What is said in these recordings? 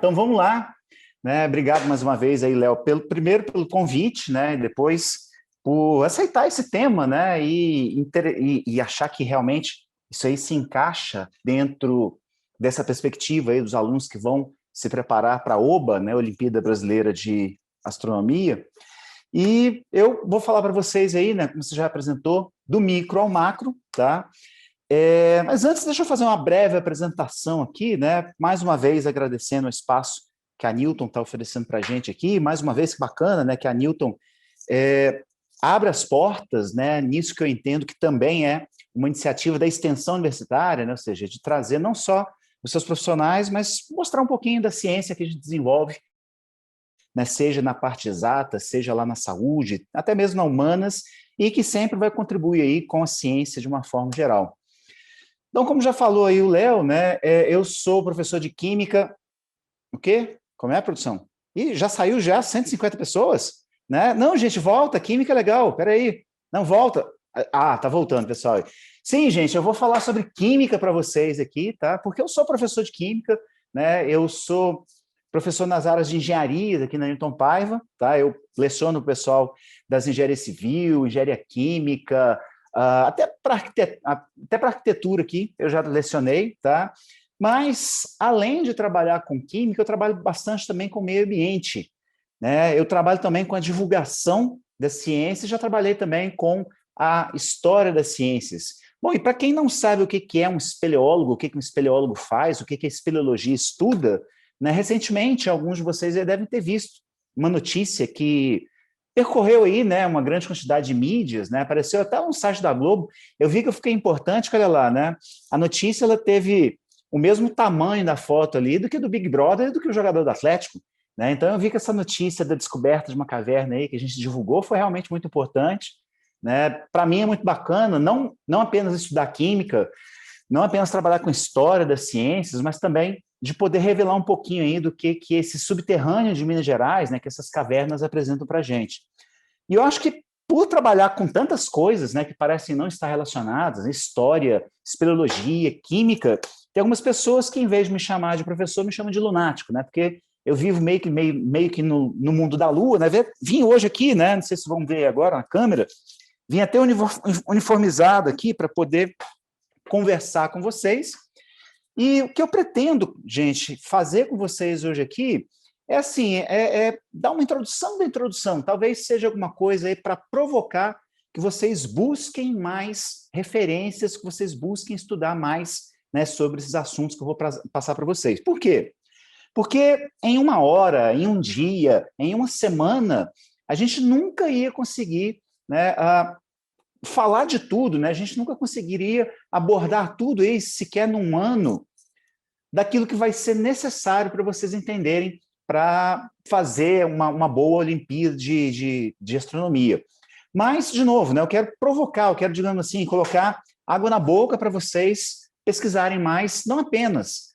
Então vamos lá, né? Obrigado mais uma vez aí, Léo, primeiro pelo convite, né? E depois por aceitar esse tema, né? E achar que realmente isso aí se encaixa dentro dessa perspectiva aí dos alunos que vão se preparar para a OBA, né? Olimpíada Brasileira de Astronomia. E eu vou falar para vocês aí, né? Como você já apresentou, do micro ao macro, tá? Mas antes, deixa eu fazer uma breve apresentação aqui, né? Mais uma vez agradecendo o espaço que a Newton está oferecendo para a gente aqui. Mais uma vez, que bacana, né? Que a Newton abre as portas, né? Nisso que eu entendo que também é uma iniciativa da extensão universitária, né? Ou seja, de trazer não só os seus profissionais, mas mostrar um pouquinho da ciência que a gente desenvolve, né? Seja na parte exata, seja lá na saúde, até mesmo na humanas, e que sempre vai contribuir aí com a ciência de uma forma geral. Então, como já falou aí o Léo, né, eu sou professor de Química. O quê? Como é a produção? Ih, já saiu já 150 pessoas? Né? Não, gente, volta, Química é legal, peraí. Não, volta. Ah, tá voltando, pessoal. Sim, gente, eu vou falar sobre Química para vocês aqui, tá? Porque eu sou professor de Química, né? Eu sou professor nas áreas de engenharia aqui na Newton Paiva, tá? Eu leciono o pessoal das engenharia civil, engenharia química, até para arquitetura aqui, eu já lecionei, tá? Mas, além de trabalhar com química, eu trabalho bastante também com meio ambiente, né? Eu trabalho também com a divulgação da ciência, já trabalhei também com a história das ciências. Bom, e para quem não sabe o que é um espeleólogo, o que um espeleólogo faz, o que a espeleologia estuda, né? Recentemente, alguns de vocês já devem ter visto uma notícia que percorreu aí, né, uma grande quantidade de mídias, né, apareceu até um site da Globo. Eu vi que eu fiquei importante, olha lá, né, a notícia ela teve o mesmo tamanho da foto ali do que do Big Brother e do que o jogador do Atlético, né, então eu vi que essa notícia da descoberta de uma caverna aí que a gente divulgou foi realmente muito importante, né, para mim é muito bacana, não apenas estudar química, não apenas trabalhar com história das ciências, mas também de poder revelar um pouquinho aí do que esse subterrâneo de Minas Gerais, né, que essas cavernas apresentam para a gente. E eu acho que por trabalhar com tantas coisas, né, que parecem não estar relacionadas, história, espeleologia, química, tem algumas pessoas que, em vez de me chamar de professor, me chamam de lunático, né, porque eu vivo meio que no mundo da lua, né, vim hoje aqui, né, não sei se vão ver agora na câmera, vim até uniformizado aqui para poder conversar com vocês. E o que eu pretendo, gente, fazer com vocês hoje aqui é assim, dar uma introdução da introdução, talvez seja alguma coisa aí para provocar que vocês busquem mais referências, que vocês busquem estudar mais, né, sobre esses assuntos que eu vou passar para vocês. Por quê? Porque em uma hora, em um dia, em uma semana, a gente nunca ia conseguir, né, falar de tudo, né? A gente nunca conseguiria abordar tudo isso sequer num ano daquilo que vai ser necessário para vocês entenderem para fazer uma boa Olimpíada de astronomia. Mas, de novo, né, eu quero provocar, eu quero, digamos assim, colocar água na boca para vocês pesquisarem mais, não apenas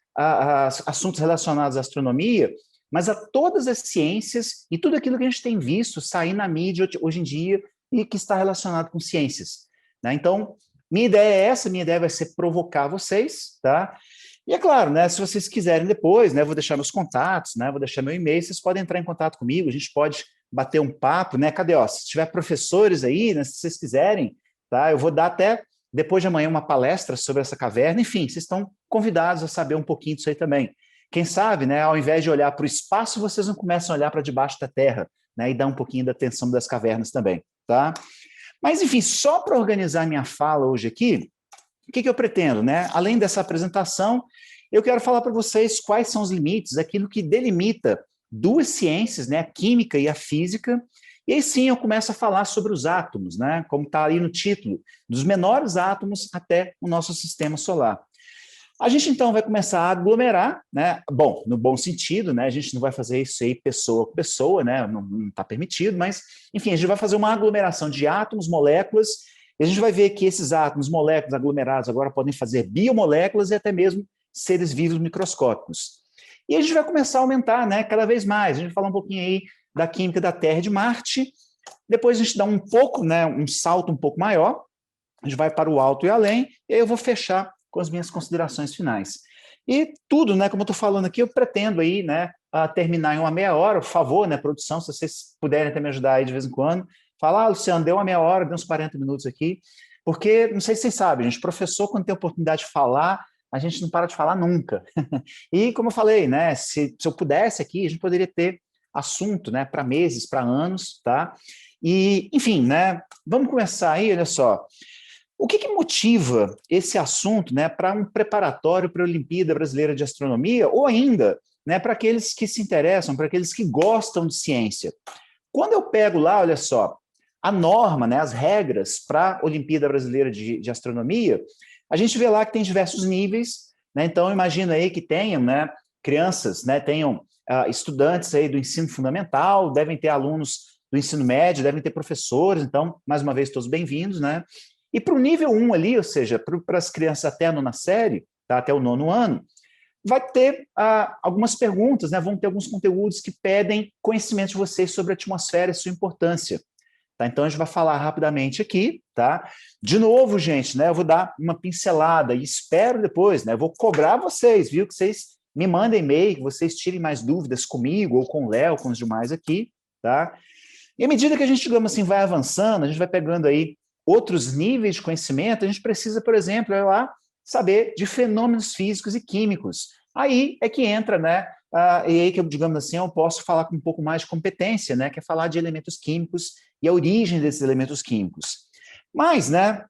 assuntos relacionados à astronomia, mas a todas as ciências e tudo aquilo que a gente tem visto sair na mídia hoje em dia e que está relacionado com ciências, né? Então, minha ideia é essa, minha ideia vai ser provocar vocês, tá? E é claro, né, se vocês quiserem depois, né, vou deixar meus contatos, né, vou deixar meu e-mail, vocês podem entrar em contato comigo, a gente pode bater um papo, né? Cadê, ó, se tiver professores aí, né, se vocês quiserem, tá? Eu vou dar até depois de amanhã uma palestra sobre essa caverna, enfim, vocês estão convidados a saber um pouquinho disso aí também. Quem sabe, né, ao invés de olhar para o espaço, vocês não começam a olhar para debaixo da terra, né, e dar um pouquinho da atenção das cavernas também, tá? Mas, enfim, só para organizar minha fala hoje aqui, o que eu pretendo, né? Além dessa apresentação, eu quero falar para vocês quais são os limites, aquilo que delimita duas ciências, né, a química e a física, e aí sim eu começo a falar sobre os átomos, né, como está aí no título, dos menores átomos até o nosso sistema solar. A gente, então, vai começar a aglomerar, né? Bom, no bom sentido, né? A gente não vai fazer isso aí pessoa com pessoa, né? Não está permitido, mas, enfim, a gente vai fazer uma aglomeração de átomos, moléculas, e a gente vai ver que esses átomos, moléculas aglomerados agora podem fazer biomoléculas e até mesmo seres vivos microscópicos. E a gente vai começar a aumentar, né? Cada vez mais. A gente vai falar um pouquinho aí da química da Terra e de Marte, depois a gente dá um pouco, né? Um salto um pouco maior, a gente vai para o alto e além, e aí eu vou fechar com as minhas considerações finais. E tudo, né, como eu estou falando aqui, eu pretendo aí, né, terminar em uma meia hora, por favor, né, produção, se vocês puderem até me ajudar aí de vez em quando, falar, Luciano, deu uma meia hora, deu uns 40 minutos aqui, porque, não sei se vocês sabem, gente, professor, quando tem oportunidade de falar, a gente não para de falar nunca. E, como eu falei, né, se eu pudesse aqui, a gente poderia ter assunto, né, para meses, para anos, tá? E, enfim, né, vamos começar aí, olha só. O que motiva esse assunto, né, para um preparatório para a Olimpíada Brasileira de Astronomia, ou ainda, né, para aqueles que se interessam, para aqueles que gostam de ciência? Quando eu pego lá, olha só, a norma, né, as regras para a Olimpíada Brasileira de Astronomia, a gente vê lá que tem diversos níveis, né, então imagina aí que tenham, né, crianças, né, tenham estudantes aí do ensino fundamental, devem ter alunos do ensino médio, devem ter professores, então, mais uma vez, todos bem-vindos, né? E para o nível 1 ali, ou seja, para as crianças até a nona série, tá, até o nono ano, vai ter algumas perguntas, né? Vão ter alguns conteúdos que pedem conhecimento de vocês sobre a atmosfera e sua importância. Tá? Então, a gente vai falar rapidamente aqui, tá? De novo, gente, né? Eu vou dar uma pincelada e espero depois, né? Eu vou cobrar vocês, viu? Que vocês me mandem e-mail, que vocês tirem mais dúvidas comigo ou com o Léo, com os demais aqui, tá? E à medida que a gente, digamos assim, vai avançando, a gente vai pegando aí outros níveis de conhecimento, a gente precisa, por exemplo, ir lá saber de fenômenos físicos e químicos. Aí é que entra, né? E aí que, digamos assim, eu posso falar com um pouco mais de competência, né? Que é falar de elementos químicos e a origem desses elementos químicos. Mas, né?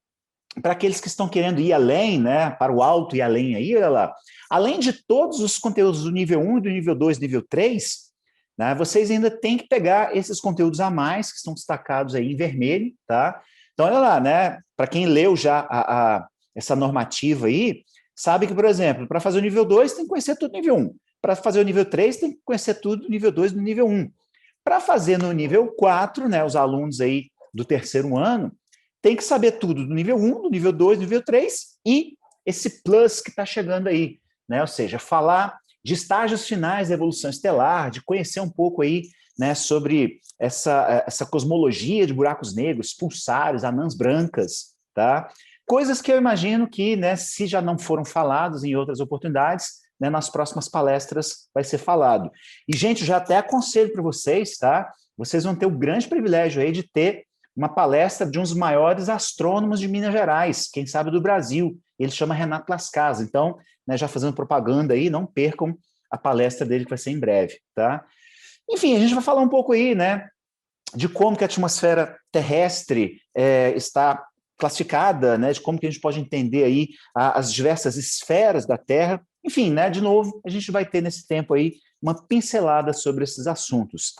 Para aqueles que estão querendo ir além, né? Para o alto e além aí, olha lá. Além de todos os conteúdos do nível 1, do nível 2, do nível 3, né, vocês ainda têm que pegar esses conteúdos a mais, que estão destacados aí em vermelho, tá? Então, olha lá, né? Para quem leu já essa normativa aí, sabe que, por exemplo, para fazer o nível 2, tem que conhecer tudo no nível 1. Para fazer o nível 3, tem que conhecer tudo no nível 2 e no nível 1. Para fazer no nível 4, né, os alunos aí do terceiro ano, tem que saber tudo do nível 1, do nível 2, do nível 3 e esse plus que está chegando aí, né? Ou seja, falar de estágios finais da evolução estelar, de conhecer um pouco aí, né, sobre essa cosmologia de buracos negros, pulsares, anãs brancas, tá? Coisas que eu imagino que, né, se já não foram falados em outras oportunidades, né, nas próximas palestras vai ser falado. E, gente, já até aconselho para vocês, tá? Vocês vão ter o grande privilégio aí de ter uma palestra de um dos maiores astrônomos de Minas Gerais, quem sabe do Brasil. Ele chama Renato Las Casas. Então, né, já fazendo propaganda aí, não percam a palestra dele que vai ser em breve, tá? Enfim, a gente vai falar um pouco aí, né, de como que a atmosfera terrestre está classificada, né, de como que a gente pode entender aí as diversas esferas da Terra. Enfim, né, de novo, a gente vai ter nesse tempo aí uma pincelada sobre esses assuntos.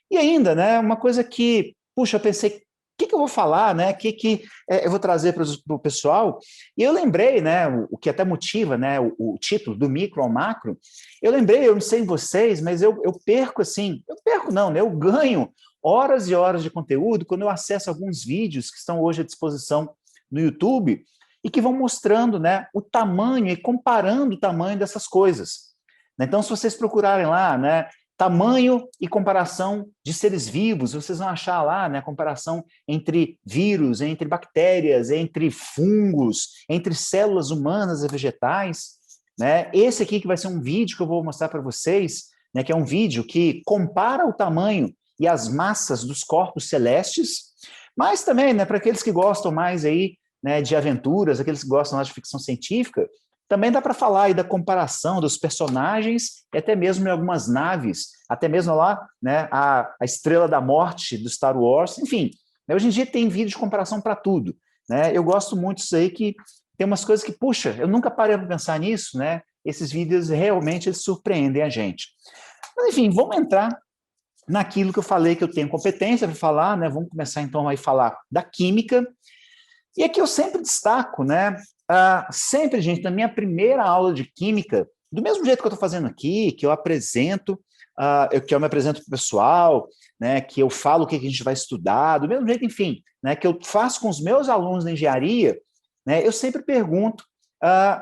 E ainda, né, uma coisa que, puxa, eu pensei, o que eu vou falar, né? Que eu vou trazer para o pessoal? E eu lembrei, né? O que até motiva, né? O título do micro ao macro. Eu lembrei, eu não sei em vocês, mas eu perco assim, eu perco não, né? Eu ganho horas e horas de conteúdo quando eu acesso alguns vídeos que estão hoje à disposição no YouTube e que vão mostrando, né? O tamanho e comparando o tamanho dessas coisas. Então, se vocês procurarem lá, né? Tamanho e comparação de seres vivos, vocês vão achar lá, né, a comparação entre vírus, entre bactérias, entre fungos, entre células humanas e vegetais, né? Esse aqui que vai ser um vídeo que eu vou mostrar para vocês, né, que é um vídeo que compara o tamanho e as massas dos corpos celestes, mas também, né, para aqueles que gostam mais aí, né, de aventuras, aqueles que gostam mais de ficção científica, também dá para falar aí da comparação dos personagens e até mesmo em algumas naves, até mesmo lá, né, a Estrela da Morte do Star Wars, enfim, né, hoje em dia tem vídeo de comparação para tudo, né? Eu gosto muito disso aí, que tem umas coisas que, puxa, eu nunca parei para pensar nisso, né? Esses vídeos realmente eles surpreendem a gente. Mas, enfim, vamos entrar naquilo que eu falei que eu tenho competência para falar, né? Vamos começar então a falar da química. E aqui eu sempre destaco, né? Sempre, gente, na minha primeira aula de química, do mesmo jeito que eu estou fazendo aqui, que eu apresento, que eu me apresento para o pessoal, né, que eu falo o que a gente vai estudar, do mesmo jeito, enfim, né, que eu faço com os meus alunos na engenharia, né, eu sempre pergunto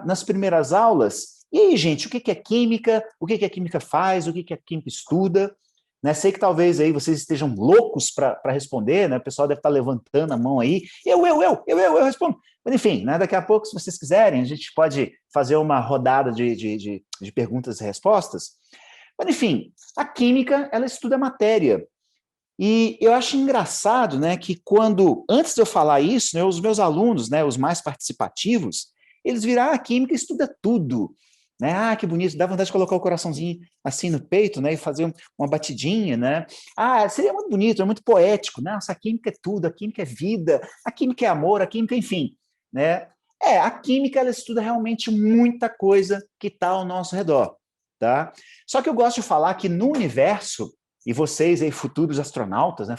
nas primeiras aulas, e aí, gente, o que é química? O que a química faz? O que a química estuda? Né, sei que talvez aí vocês estejam loucos para responder, né? O pessoal deve estar levantando a mão aí. Eu respondo. Mas, enfim, né, daqui a pouco, se vocês quiserem, a gente pode fazer uma rodada de perguntas e respostas. Mas, enfim, a química, ela estuda a matéria. E eu acho engraçado, né, que antes de eu falar isso, né, os meus alunos, né, os mais participativos, eles viram, a química estuda tudo, né, que bonito, dá vontade de colocar o coraçãozinho assim no peito, né, e fazer uma batidinha, né, seria muito bonito, é muito poético, né, a química é tudo, a química é vida, a química é amor, a química, enfim, né, a química, ela estuda realmente muita coisa que está ao nosso redor, tá? Só que eu gosto de falar que no universo, e vocês aí, futuros astronautas, né,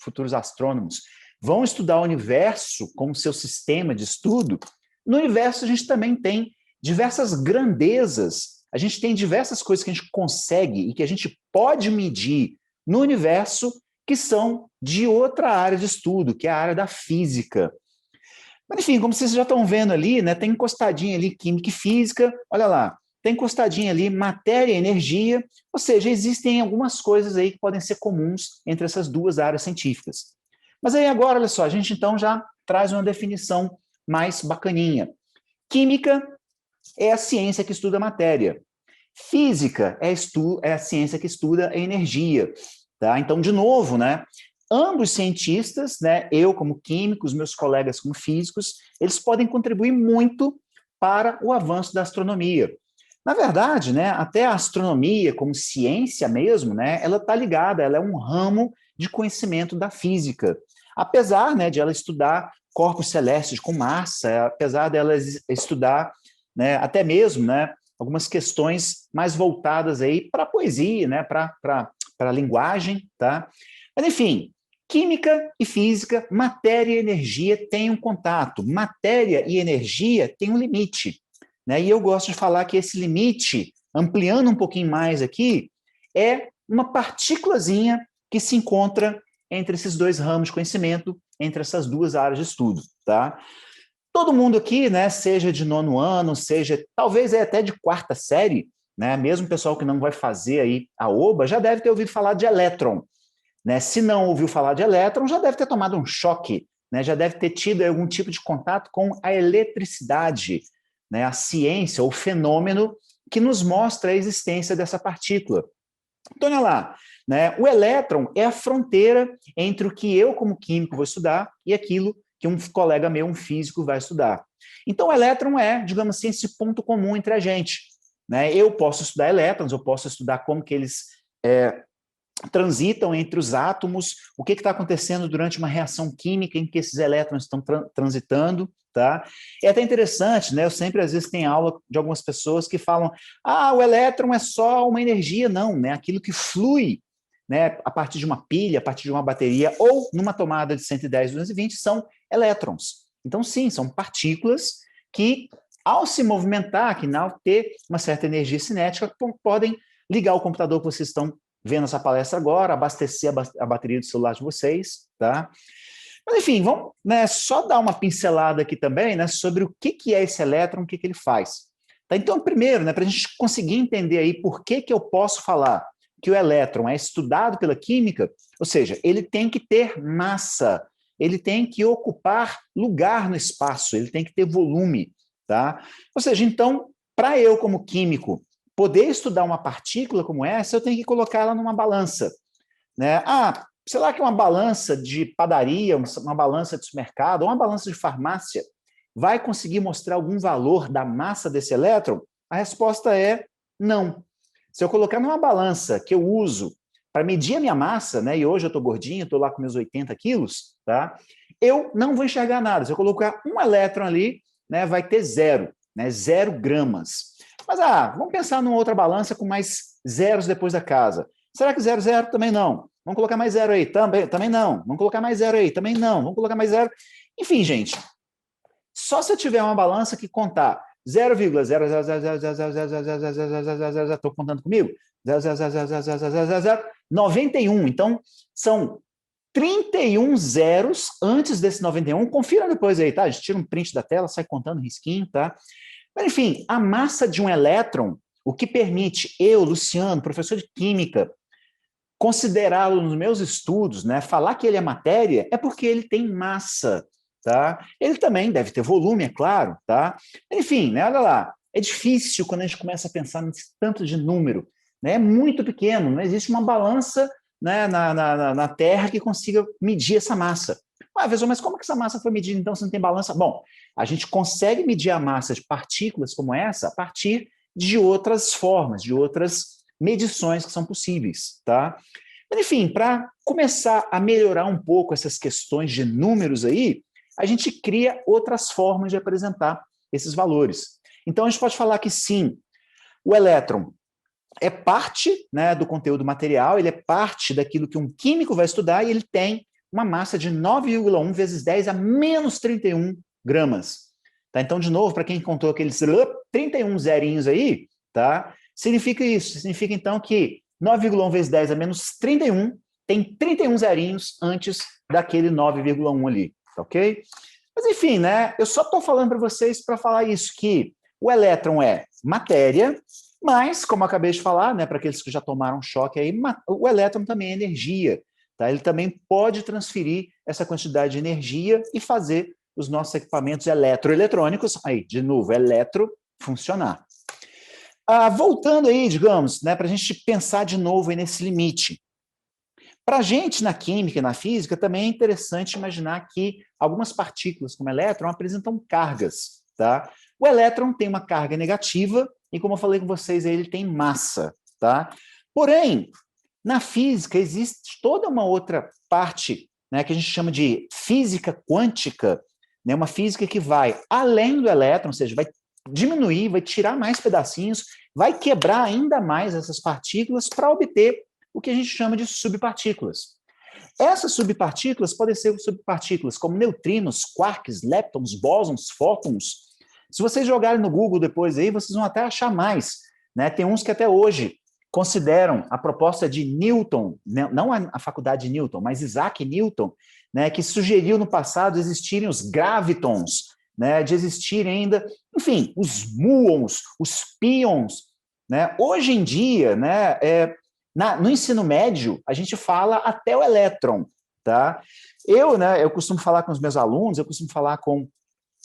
futuros astrônomos, vão estudar o universo como seu sistema de estudo. No universo a gente também tem diversas grandezas, a gente tem diversas coisas que a gente consegue e que a gente pode medir no universo que são de outra área de estudo, que é a área da física. Mas, enfim, como vocês já estão vendo ali, né, tem encostadinha ali química e física, olha lá, tem encostadinha ali matéria e energia, ou seja, existem algumas coisas aí que podem ser comuns entre essas duas áreas científicas. Mas aí agora, olha só, a gente então já traz uma definição mais bacaninha. Química é a ciência que estuda a matéria. Física é a ciência que estuda a energia. Tá? Então, de novo, né, ambos cientistas, né, eu como químico, os meus colegas como físicos, eles podem contribuir muito para o avanço da astronomia. Na verdade, né, até a astronomia como ciência mesmo, né, ela está ligada, ela é um ramo de conhecimento da física. Apesar, né, de ela estudar corpos celestes com massa, apesar dela estudar, né, até mesmo, né, algumas questões mais voltadas aí para a poesia, né, para a linguagem, tá? Mas, enfim, química e física, matéria e energia têm um contato. Matéria e energia têm um limite. Né? E eu gosto de falar que esse limite, ampliando um pouquinho mais aqui, é uma partículazinha que se encontra entre esses dois ramos de conhecimento, entre essas duas áreas de estudo. Tá? Todo mundo aqui, né, seja de nono ano, seja talvez até de quarta série, né, mesmo o pessoal que não vai fazer aí a OBA, já deve ter ouvido falar de elétron. Né? Se não ouviu falar de elétron, já deve ter tomado um choque, né? Já deve ter tido algum tipo de contato com a eletricidade, né? A ciência, o fenômeno que nos mostra a existência dessa partícula. Então, olha lá, né? O elétron é a fronteira entre o que eu, como químico, vou estudar e aquilo que um colega meu, um físico, vai estudar. Então, o elétron é, digamos assim, esse ponto comum entre a gente. Né? Eu posso estudar elétrons, eu posso estudar como que eles transitam entre os átomos, o que está acontecendo durante uma reação química em que esses elétrons estão transitando, tá? É até interessante, né? Eu sempre, às vezes, tenho aula de algumas pessoas que falam, o elétron é só uma energia. Não, né? Aquilo que flui, né, a partir de uma pilha, a partir de uma bateria, ou numa tomada de 110, 220, são elétrons. Então, sim, são partículas que, ao se movimentar, que ao ter uma certa energia cinética, podem ligar o computador que vocês estão vendo essa palestra agora, abastecer a bateria do celular de vocês, tá? Mas, enfim, vamos, né, só dar uma pincelada aqui também, né, sobre o que é esse elétron, o que ele faz. Tá? Então, primeiro, né, para a gente conseguir entender aí por que eu posso falar que o elétron é estudado pela química, ou seja, ele tem que ter massa, ele tem que ocupar lugar no espaço, ele tem que ter volume, tá? Ou seja, então, para eu, como químico, poder estudar uma partícula como essa, eu tenho que colocar ela numa balança. Né? Sei lá que uma balança de padaria, uma balança de supermercado, uma balança de farmácia, vai conseguir mostrar algum valor da massa desse elétron? A resposta é não. Se eu colocar numa balança que eu uso para medir a minha massa, né, e hoje eu estou gordinho, estou lá com meus 80 quilos, tá? Eu não vou enxergar nada. Se eu colocar um elétron ali, né, vai ter zero, né, 0 gramas. Mas, vamos pensar numa outra balança com mais zeros depois da casa. Será que 0, 0? Também não. Vamos colocar mais 0 aí? Também não. Vamos colocar mais 0 aí? Também não. Vamos colocar mais 0. Enfim, gente, só se eu tiver uma balança que contar 0,000000000, estou contando comigo? 0,0000091. Então, são 31 zeros antes desse 91. Confira depois aí, tá? A gente tira um print da tela, sai contando risquinho, tá? Mas, enfim, a massa de um elétron, o que permite eu, Luciano, professor de química, considerá-lo nos meus estudos, né, falar que ele é matéria, é porque ele tem massa, tá? Ele também deve ter volume, é claro, tá? Enfim, né, olha lá, é difícil quando a gente começa a pensar nesse tanto de número, né? É muito pequeno, não existe uma balança, né, na Terra que consiga medir essa massa. Professor, mas como que essa massa foi medida então se não tem balança? Bom, a gente consegue medir a massa de partículas como essa a partir de outras formas, de outras medições que são possíveis, tá? Mas, enfim, para começar a melhorar um pouco essas questões de números aí, a gente cria outras formas de apresentar esses valores. Então, a gente pode falar que sim, o elétron é parte, né, do conteúdo material, ele é parte daquilo que um químico vai estudar e ele tem uma massa de 9,1 vezes 10 a menos 31 gramas. Tá? Então, de novo, para quem contou aqueles 31 zerinhos aí, tá? Significa isso, significa então que 9,1 vezes 10 a menos 31 tem 31 zerinhos antes daquele 9,1 ali, tá ok? Mas enfim, né? Eu só estou falando para vocês para falar isso, que o elétron é matéria, mas, como eu acabei de falar, né, para aqueles que já tomaram choque aí, o elétron também é energia, tá? Ele também pode transferir essa quantidade de energia e fazer os nossos equipamentos eletroeletrônicos, aí, de novo, eletro, funcionar. Voltando aí, digamos, né, para a gente pensar de novo aí nesse limite. Para a gente, na química e na física, também é interessante imaginar que algumas partículas, como elétron, apresentam cargas, tá? O elétron tem uma carga negativa e, como eu falei com vocês, ele tem massa, tá? Porém, na física existe toda uma outra parte, né, que a gente chama de física quântica, né, uma física que vai além do elétron, ou seja, vai diminuir, vai tirar mais pedacinhos, vai quebrar ainda mais essas partículas para obter o que a gente chama de subpartículas. Essas subpartículas podem ser subpartículas como neutrinos, quarks, leptons, bósons, fótons. Se vocês jogarem no Google depois aí, vocês vão até achar mais, né? Tem uns que até hoje consideram a proposta de Newton, não a faculdade de Newton, mas Isaac Newton, né, que sugeriu no passado existirem os gravitons, né, de existirem ainda, enfim, os muons, os pions, né? Hoje em dia, né, no ensino médio, a gente fala até o elétron, tá? Né, eu costumo falar com os meus alunos, eu costumo falar com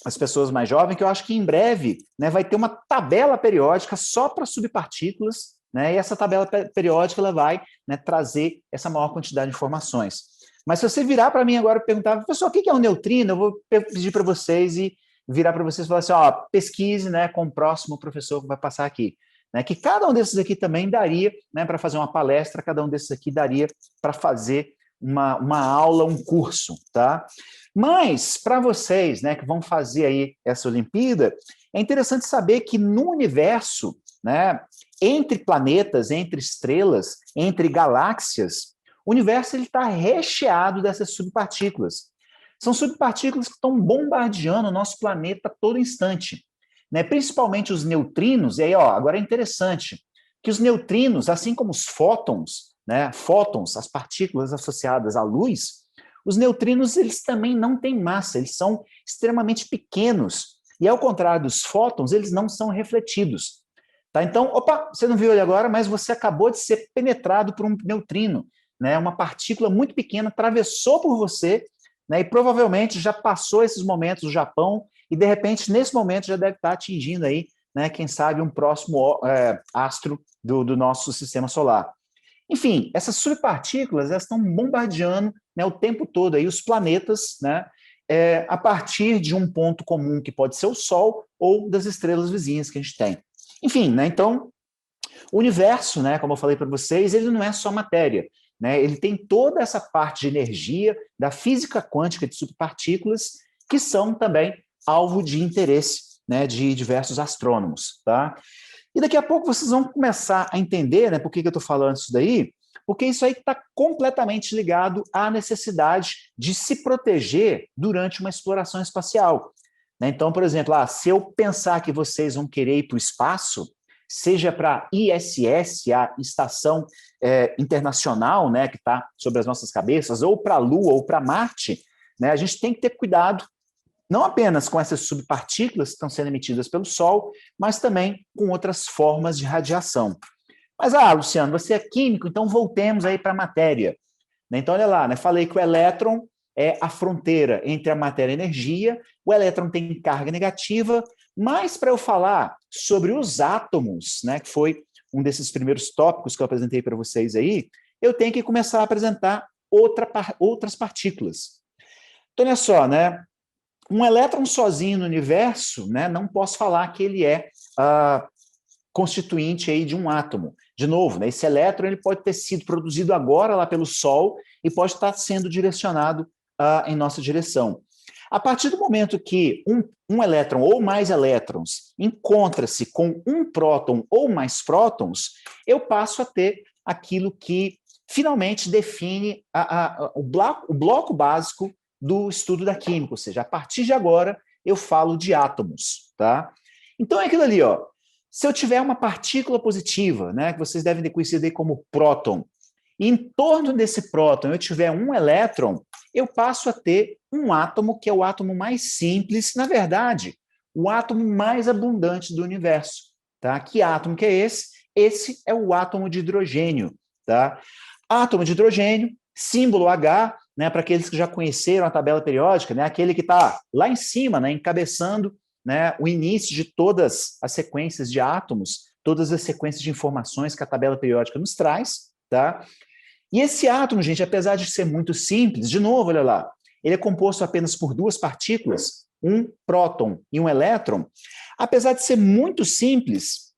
as pessoas mais jovens, que eu acho que em breve, né, vai ter uma tabela periódica só para subpartículas, né, e essa tabela periódica ela vai, né, trazer essa maior quantidade de informações. Mas se você virar para mim agora e perguntar, professor, o que é um neutrino? Eu vou pedir para vocês e virar para vocês e falar assim, ó, pesquise, né, com o próximo professor que vai passar aqui. Né, que cada um desses aqui também daria, né, para fazer uma palestra, cada um desses aqui daria para fazer uma aula, um curso, tá? Mas, para vocês, né, que vão fazer aí essa Olimpíada, é interessante saber que no universo, né, entre planetas, entre estrelas, entre galáxias, o universo está recheado dessas subpartículas. São subpartículas que estão bombardeando o nosso planeta a todo instante. Né? Principalmente os neutrinos, e aí, ó, agora é interessante, que os neutrinos, assim como os fótons, né, fótons, as partículas associadas à luz, os neutrinos, eles também não têm massa, eles são extremamente pequenos. E ao contrário dos fótons, eles não são refletidos. Tá? Então, opa, você não viu ele agora, mas você acabou de ser penetrado por um neutrino. Né? Uma partícula muito pequena atravessou por você, né, e provavelmente já passou esses momentos no Japão e, de repente, nesse momento já deve estar atingindo aí, né, quem sabe, um próximo astro do nosso sistema solar. Enfim, essas subpartículas elas estão bombardeando, né, o tempo todo aí os planetas, né, a partir de um ponto comum que pode ser o Sol ou das estrelas vizinhas que a gente tem. Enfim, né, então, o universo, né, como eu falei para vocês, ele não é só matéria. Né, ele tem toda essa parte de energia da física quântica de subpartículas que são também alvo de interesse, né, de diversos astrônomos. Tá? E daqui a pouco vocês vão começar a entender, né, por que eu estou falando isso daí, porque isso aí está completamente ligado à necessidade de se proteger durante uma exploração espacial. Né? Então, por exemplo, se eu pensar que vocês vão querer ir para o espaço, seja para a ISS, a Estação Internacional, né, que está sobre as nossas cabeças, ou para a Lua, ou para Marte, né, a gente tem que ter cuidado não apenas com essas subpartículas que estão sendo emitidas pelo Sol, mas também com outras formas de radiação. Mas, Luciano, você é químico, então voltemos aí para a matéria. Então, olha lá, né? Falei que o elétron é a fronteira entre a matéria e a energia, o elétron tem carga negativa, mas para eu falar sobre os átomos, né, que foi um desses primeiros tópicos que eu apresentei para vocês aí, eu tenho que começar a apresentar outras partículas. Então, olha só, né? Um elétron sozinho no universo, né, não posso falar que ele é constituinte aí de um átomo. De novo, né, esse elétron ele pode ter sido produzido agora lá pelo Sol e pode estar sendo direcionado em nossa direção. A partir do momento que um elétron ou mais elétrons encontra-se com um próton ou mais prótons, eu passo a ter aquilo que finalmente define o bloco básico do estudo da química, ou seja, a partir de agora eu falo de átomos, tá? Então é aquilo ali, ó. Se eu tiver uma partícula positiva, né, que vocês devem ter conhecido aí como próton, e em torno desse próton eu tiver um elétron, eu passo a ter um átomo que é o átomo mais simples, na verdade, o átomo mais abundante do universo, tá? Que átomo que é esse? Esse é o átomo de hidrogênio, tá? Átomo de hidrogênio, símbolo H, né, para aqueles que já conheceram a tabela periódica, né, aquele que está lá em cima, né, encabeçando, né, o início de todas as sequências de átomos, todas as sequências de informações que a tabela periódica nos traz, tá? E esse átomo, gente, apesar de ser muito simples, de novo, olha lá, ele é composto apenas por duas partículas, um próton e um elétron. Apesar de ser muito simples,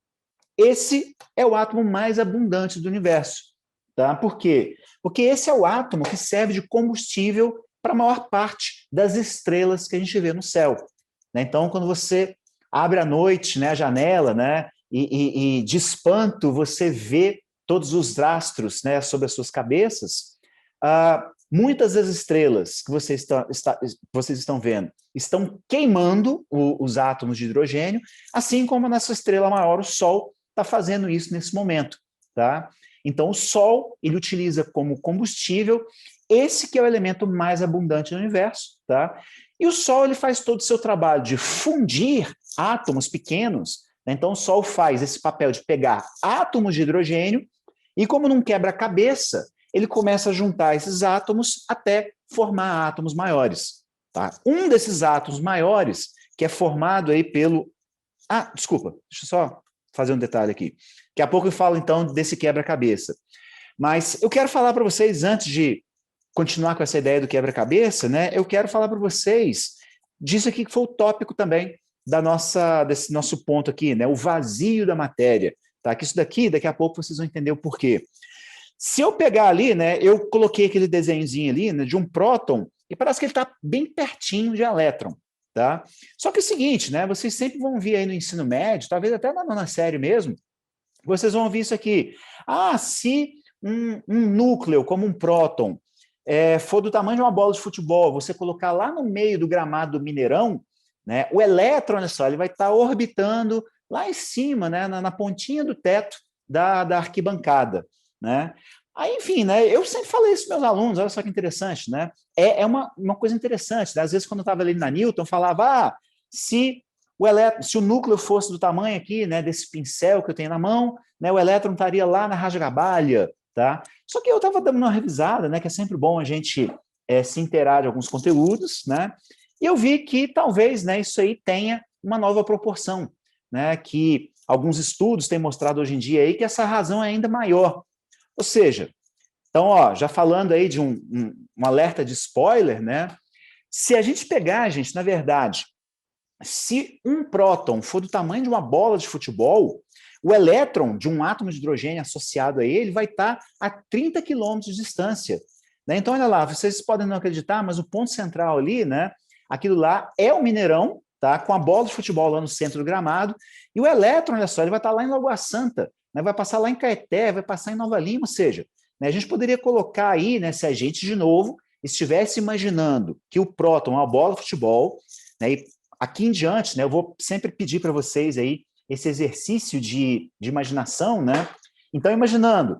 esse é o átomo mais abundante do universo. Tá? Por quê? Porque esse é o átomo que serve de combustível para a maior parte das estrelas que a gente vê no céu. Né? Então, quando você abre à noite, né, a janela, né, e de espanto você vê todos os rastros, né, sobre as suas cabeças, muitas das estrelas que vocês estão vendo estão queimando os átomos de hidrogênio, assim como a nossa estrela maior, o Sol, está fazendo isso nesse momento. Tá? Então, o Sol, ele utiliza como combustível esse que é o elemento mais abundante no universo, tá? E o Sol, ele faz todo o seu trabalho de fundir átomos pequenos, né? Então o Sol faz esse papel de pegar átomos de hidrogênio e, como não quebra-cabeça, ele começa a juntar esses átomos até formar átomos maiores, tá? Um desses átomos maiores, que é formado aí pelo... desculpa, deixa eu só fazer um detalhe aqui. Daqui a pouco eu falo, então, desse quebra-cabeça. Mas eu quero falar para vocês, antes de continuar com essa ideia do quebra-cabeça, né, eu quero falar para vocês disso aqui que foi o tópico também desse nosso ponto aqui, né, o vazio da matéria. Tá? Que isso daqui, daqui a pouco vocês vão entender o porquê. Se eu pegar ali, né, eu coloquei aquele desenhozinho ali, né, de um próton, e parece que ele está bem pertinho de elétron. Tá? Só que é o seguinte, né, vocês sempre vão ver aí no ensino médio, talvez até na série mesmo, vocês vão ouvir isso aqui. Se um núcleo, como um próton, for do tamanho de uma bola de futebol, você colocar lá no meio do gramado do Mineirão, né, o elétron, olha só, ele vai estar orbitando lá em cima, né, na pontinha do teto da arquibancada. Né? Aí, enfim, né, eu sempre falei isso para meus alunos, olha só que interessante, né? É uma coisa interessante. Né? Às vezes, quando eu estava ali na Newton, eu falava, se o núcleo fosse do tamanho aqui, né, desse pincel que eu tenho na mão, né, o elétron estaria lá na rasgabalha, tá? Só que eu estava dando uma revisada, né, que é sempre bom a gente se inteirar de alguns conteúdos, né? E eu vi que talvez, né, isso aí tenha uma nova proporção, né? Que alguns estudos têm mostrado hoje em dia aí que essa razão é ainda maior. Ou seja, então, ó, já falando aí de um alerta de spoiler, né? Se a gente pegar, gente, na verdade, se um próton for do tamanho de uma bola de futebol, o elétron de um átomo de hidrogênio associado a ele vai estar a 30 quilômetros de distância. Né? Então, olha lá, vocês podem não acreditar, mas o ponto central ali, né? Aquilo lá é o Mineirão, tá? Com a bola de futebol lá no centro do gramado, e o elétron, olha só, ele vai estar lá em Lagoa Santa, né? Vai passar lá em Caeté, vai passar em Nova Lima, ou seja, né, a gente poderia colocar aí, né, se a gente, de novo, estivesse imaginando que o próton é uma bola de futebol, né, e aqui em diante, né, eu vou sempre pedir para vocês aí esse exercício de imaginação, né? Então, imaginando,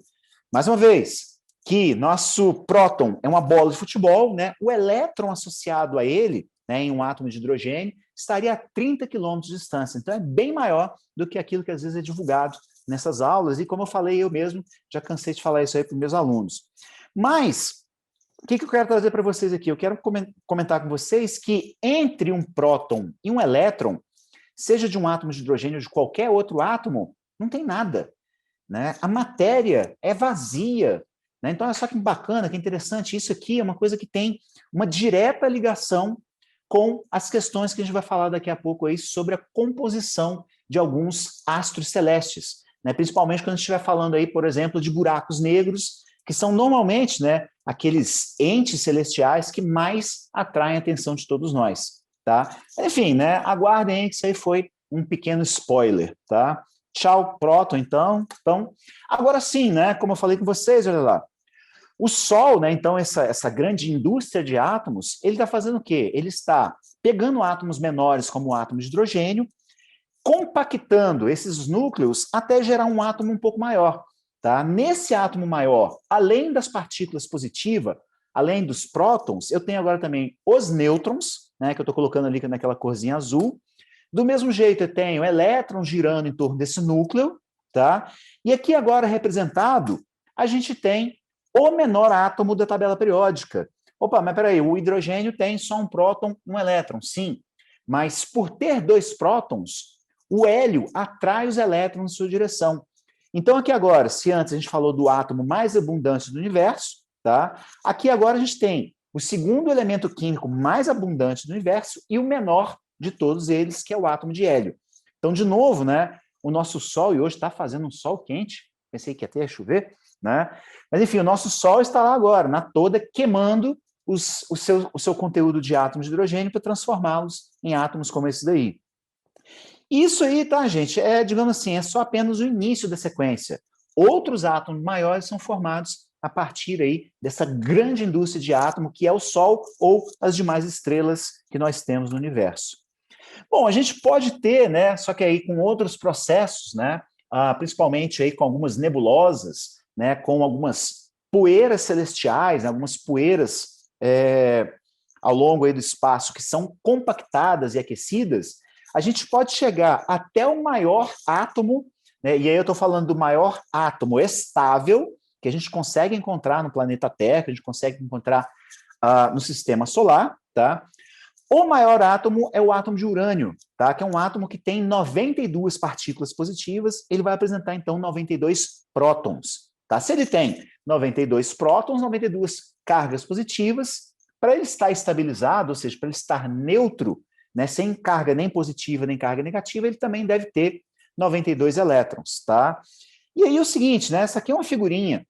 mais uma vez, que nosso próton é uma bola de futebol, né? O elétron associado a ele, né, em um átomo de hidrogênio, estaria a 30 quilômetros de distância. Então, é bem maior do que aquilo que às vezes é divulgado nessas aulas, e como eu falei, eu mesmo já cansei de falar isso aí para os meus alunos. Mas, o que eu quero trazer para vocês aqui? Eu quero comentar com vocês que entre um próton e um elétron, seja de um átomo de hidrogênio ou de qualquer outro átomo, não tem nada. né? A matéria é vazia, né? Então, olha só que bacana, que interessante. Isso aqui é uma coisa que tem uma direta ligação com as questões que a gente vai falar daqui a pouco aí sobre a composição de alguns astros celestes, né? Principalmente quando a gente estiver falando aí, por exemplo, de buracos negros, que são normalmente, né, aqueles entes celestiais que mais atraem a atenção de todos nós, tá? Enfim, né, aguardem aí que isso aí foi um pequeno spoiler, tá? Tchau, próton, então. Agora sim, né, como eu falei com vocês, olha lá, o Sol, né, então, essa grande indústria de átomos, ele está fazendo o quê? Ele está pegando átomos menores, como o átomo de hidrogênio, compactando esses núcleos até gerar um átomo um pouco maior. Tá? Nesse átomo maior, além das partículas positivas, além dos prótons, eu tenho agora também os nêutrons, né, que eu estou colocando ali naquela corzinha azul. Do mesmo jeito, eu tenho elétrons girando em torno desse núcleo, tá? E aqui agora representado, a gente tem o menor átomo da tabela periódica. Opa, mas peraí, o hidrogênio tem só um próton, um elétron, sim. Mas por ter 2 prótons, o hélio atrai os elétrons em sua direção. Então, aqui agora, se antes a gente falou do átomo mais abundante do universo, tá? Aqui agora a gente tem o segundo elemento químico mais abundante do universo e o menor de todos eles, que é o átomo de hélio. Então, de novo, né, o nosso Sol, e hoje está fazendo um sol quente, pensei que até ia chover, né? Mas, enfim, o nosso Sol está lá agora, na toda, queimando o seu conteúdo de átomos de hidrogênio para transformá-los em átomos como esse daí. Isso aí, tá, gente, digamos assim, é só apenas o início da sequência. Outros átomos maiores são formados a partir aí dessa grande indústria de átomo que é o Sol ou as demais estrelas que nós temos no universo. Bom, a gente pode ter, né, só que aí com outros processos, né, principalmente aí com algumas nebulosas, né, com algumas poeiras celestiais, algumas poeiras ao longo aí do espaço que são compactadas e aquecidas, a gente pode chegar até o maior átomo, né, e aí eu estou falando do maior átomo estável que a gente consegue encontrar no planeta Terra, que a gente consegue encontrar no sistema solar, tá? O maior átomo é o átomo de urânio, tá? Que é um átomo que tem 92 partículas positivas, ele vai apresentar, então, 92 prótons. Tá? Se ele tem 92 prótons, 92 cargas positivas, para ele estar estabilizado, ou seja, para ele estar neutro, né, sem carga nem positiva nem carga negativa, ele também deve ter 92 elétrons. Tá? E aí é o seguinte, né, essa aqui é uma figurinha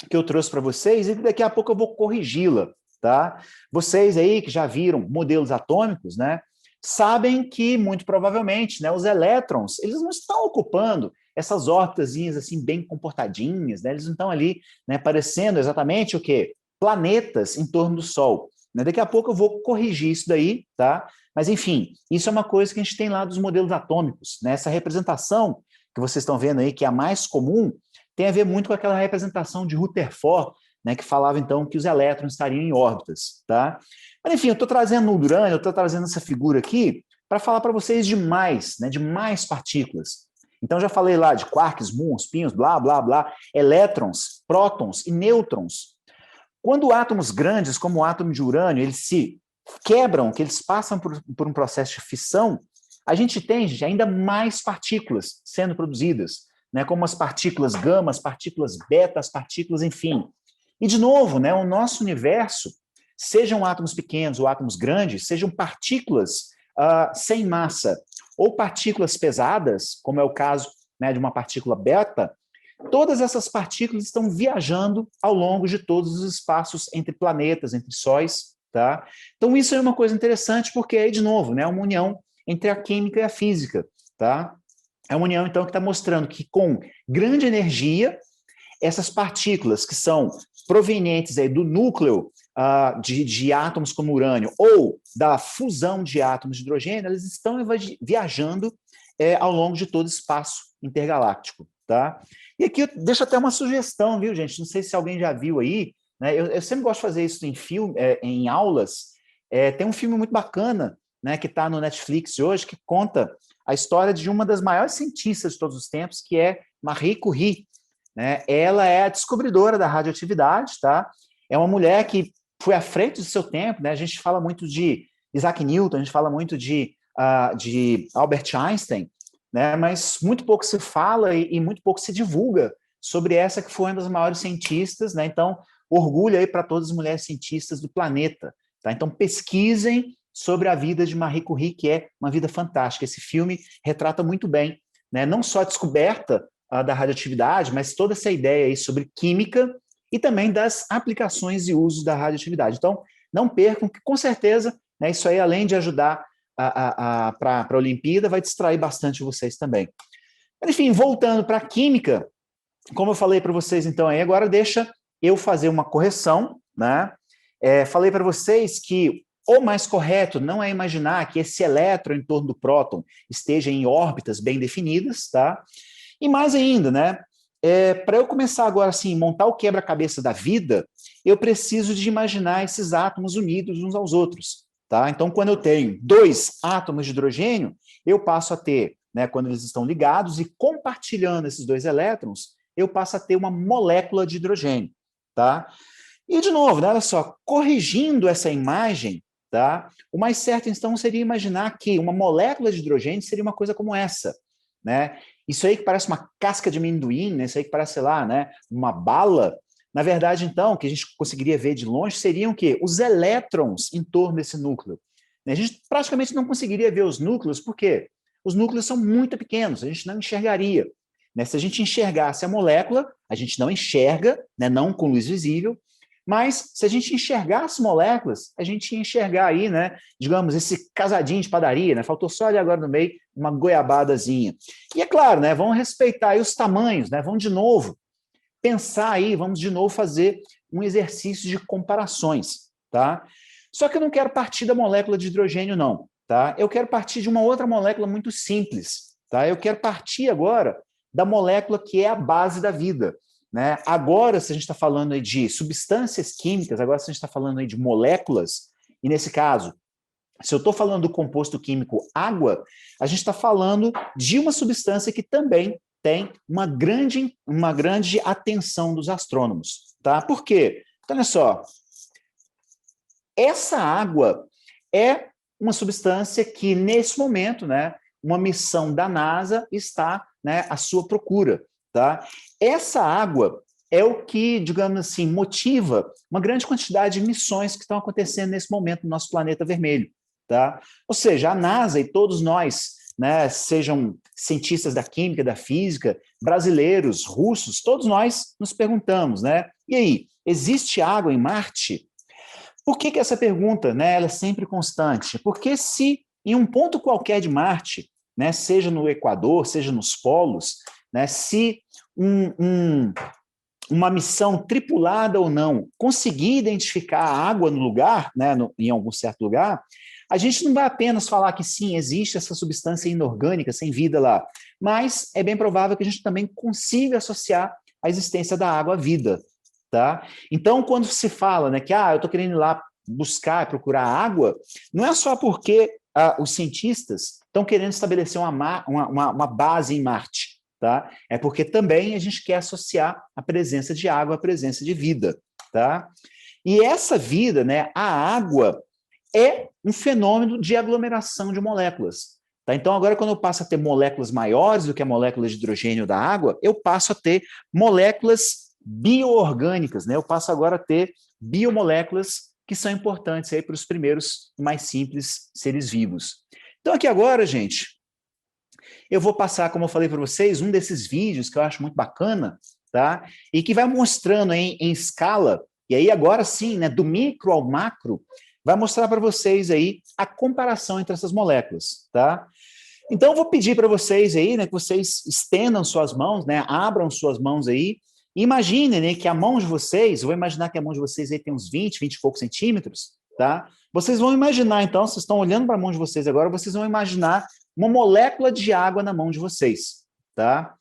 que eu trouxe para vocês e daqui a pouco eu vou corrigi-la. Tá? Vocês aí que já viram modelos atômicos, né, sabem que muito provavelmente, né, os elétrons eles não estão ocupando essas órbitas assim bem comportadinhas, né, eles não estão ali, né, parecendo exatamente o quê? Planetas em torno do Sol. Né? Daqui a pouco eu vou corrigir isso daí, tá? Mas enfim, isso é uma coisa que a gente tem lá dos modelos atômicos, né? Essa representação que vocês estão vendo aí, que é a mais comum, tem a ver muito com aquela representação de Rutherford, né, que falava então que os elétrons estariam em órbitas, tá? Mas enfim, eu estou trazendo o urânio, eu estou trazendo essa figura aqui para falar para vocês de mais, né, de mais partículas. Então já falei lá de quarks, muons, pions, blá, blá, blá, elétrons, prótons e nêutrons. Quando átomos grandes, como o átomo de urânio, eles se quebram, que eles passam por um processo de fissão, a gente tem, gente, ainda mais partículas sendo produzidas, né, como as partículas gama, as partículas beta, as partículas, enfim. E, de novo, né, o nosso universo, sejam átomos pequenos ou átomos grandes, sejam partículas sem massa ou partículas pesadas, como é o caso, né, de uma partícula beta, todas essas partículas estão viajando ao longo de todos os espaços entre planetas, entre sóis. Tá? Então, isso é uma coisa interessante, porque aí, de novo, né, é uma união entre a química e a física. Tá? É uma união, então, que está mostrando que com grande energia, essas partículas que são provenientes aí do núcleo de átomos como urânio ou da fusão de átomos de hidrogênio, elas estão viajando ao longo de todo o espaço intergaláctico. Tá? E aqui eu deixo até uma sugestão, viu, gente? Não sei se alguém já viu aí, né? Eu sempre gosto de fazer isso em filme, em aulas. Tem um filme muito bacana, né, que está no Netflix hoje, que conta a história de uma das maiores cientistas de todos os tempos, que é Marie Curie. Né? Ela é a descobridora da radioatividade, tá? É uma mulher que foi à frente do seu tempo, né? A gente fala muito de Isaac Newton, a gente fala muito de Albert Einstein, né, mas muito pouco se fala e muito pouco se divulga sobre essa que foi uma das maiores cientistas, né? Então, orgulho aí para todas as mulheres cientistas do planeta, tá? Então, pesquisem sobre a vida de Marie Curie, que é uma vida fantástica. Esse filme retrata muito bem, né? Não só a descoberta da radioatividade, mas toda essa ideia aí sobre química e também das aplicações e usos da radioatividade. Então, não percam que, com certeza, né, isso aí, além de ajudar para a Olimpíada, vai distrair bastante vocês também. Mas, enfim, voltando para a química, como eu falei para vocês, então, aí agora deixa eu fazer uma correção, né? Falei para vocês que o mais correto não é imaginar que esse elétron em torno do próton esteja em órbitas bem definidas, tá? E mais ainda, né? Para eu começar agora, assim, montar o quebra-cabeça da vida, eu preciso de imaginar esses átomos unidos uns aos outros, tá? Então, quando eu tenho dois átomos de hidrogênio, eu passo a ter, né, quando eles estão ligados e compartilhando esses dois elétrons, eu passo a ter uma molécula de hidrogênio, tá? E, de novo, né, olha só, corrigindo essa imagem, tá? O mais certo, então, seria imaginar que uma molécula de hidrogênio seria uma coisa como essa, né? Isso aí que parece uma casca de amendoim, né? Isso aí que parece, sei lá, né, uma bala. Na verdade, então, o que a gente conseguiria ver de longe seriam o quê? Os elétrons em torno desse núcleo. A gente praticamente não conseguiria ver os núcleos, por quê? Os núcleos são muito pequenos, a gente não enxergaria. Né? Se a gente enxergasse a molécula, a gente não enxerga, né, não com luz visível, mas se a gente enxergasse moléculas, a gente ia enxergar aí, né, digamos, esse casadinho de padaria, né? Faltou só ali agora no meio uma goiabadazinha. E é claro, né, vamos respeitar aí os tamanhos, né? Vamos de novo pensar aí, vamos de novo fazer um exercício de comparações, tá? Só que eu não quero partir da molécula de hidrogênio, não, tá? Eu quero partir de uma outra molécula muito simples, tá? Eu quero partir agora da molécula que é a base da vida, né? Agora, se a gente está falando aí de substâncias químicas, agora se a gente está falando aí de moléculas, e nesse caso, se eu estou falando do composto químico água, a gente está falando de uma substância que também tem uma grande atenção dos astrônomos, tá? Por quê? Então, olha só, essa água é uma substância que, nesse momento, né, uma missão da NASA está, né, à sua procura, tá? Essa água é o que, digamos assim, motiva uma grande quantidade de missões que estão acontecendo nesse momento no nosso planeta vermelho, tá? Ou seja, a NASA e todos nós, né, sejam cientistas da química, da física, brasileiros, russos, todos nós nos perguntamos, né? E aí, existe água em Marte? Por que essa pergunta, né, ela é sempre constante? Porque se em um ponto qualquer de Marte, né, seja no Equador, seja nos polos, né, se uma missão tripulada ou não conseguir identificar a água no lugar, né, em algum certo lugar, a gente não vai apenas falar que sim, existe essa substância inorgânica sem vida lá, mas é bem provável que a gente também consiga associar a existência da água à vida. Tá? Então, quando se fala, né, que eu estou querendo ir lá buscar, procurar água, não é só porque os cientistas estão querendo estabelecer uma base em Marte, tá? É porque também a gente quer associar a presença de água à presença de vida, tá? E essa vida, né, a água é um fenômeno de aglomeração de moléculas. Tá? Então, agora, quando eu passo a ter moléculas maiores do que a molécula de hidrogênio da água, eu passo a ter moléculas bioorgânicas, né? Eu passo agora a ter biomoléculas que são importantes aí para os primeiros mais simples seres vivos. Então, aqui agora, gente, eu vou passar, como eu falei para vocês, um desses vídeos que eu acho muito bacana, tá? E que vai mostrando em escala, e aí agora sim, né, do micro ao macro, vai mostrar para vocês aí a comparação entre essas moléculas, tá? Então, eu vou pedir para vocês aí, né, que vocês estendam suas mãos, né, abram suas mãos aí, e imaginem, né, que a mão de vocês, eu vou imaginar que a mão de vocês aí tem uns 20 e poucos centímetros, tá? Vocês vão imaginar, então, vocês estão olhando para a mão de vocês agora, vocês vão imaginar uma molécula de água na mão de vocês, tá?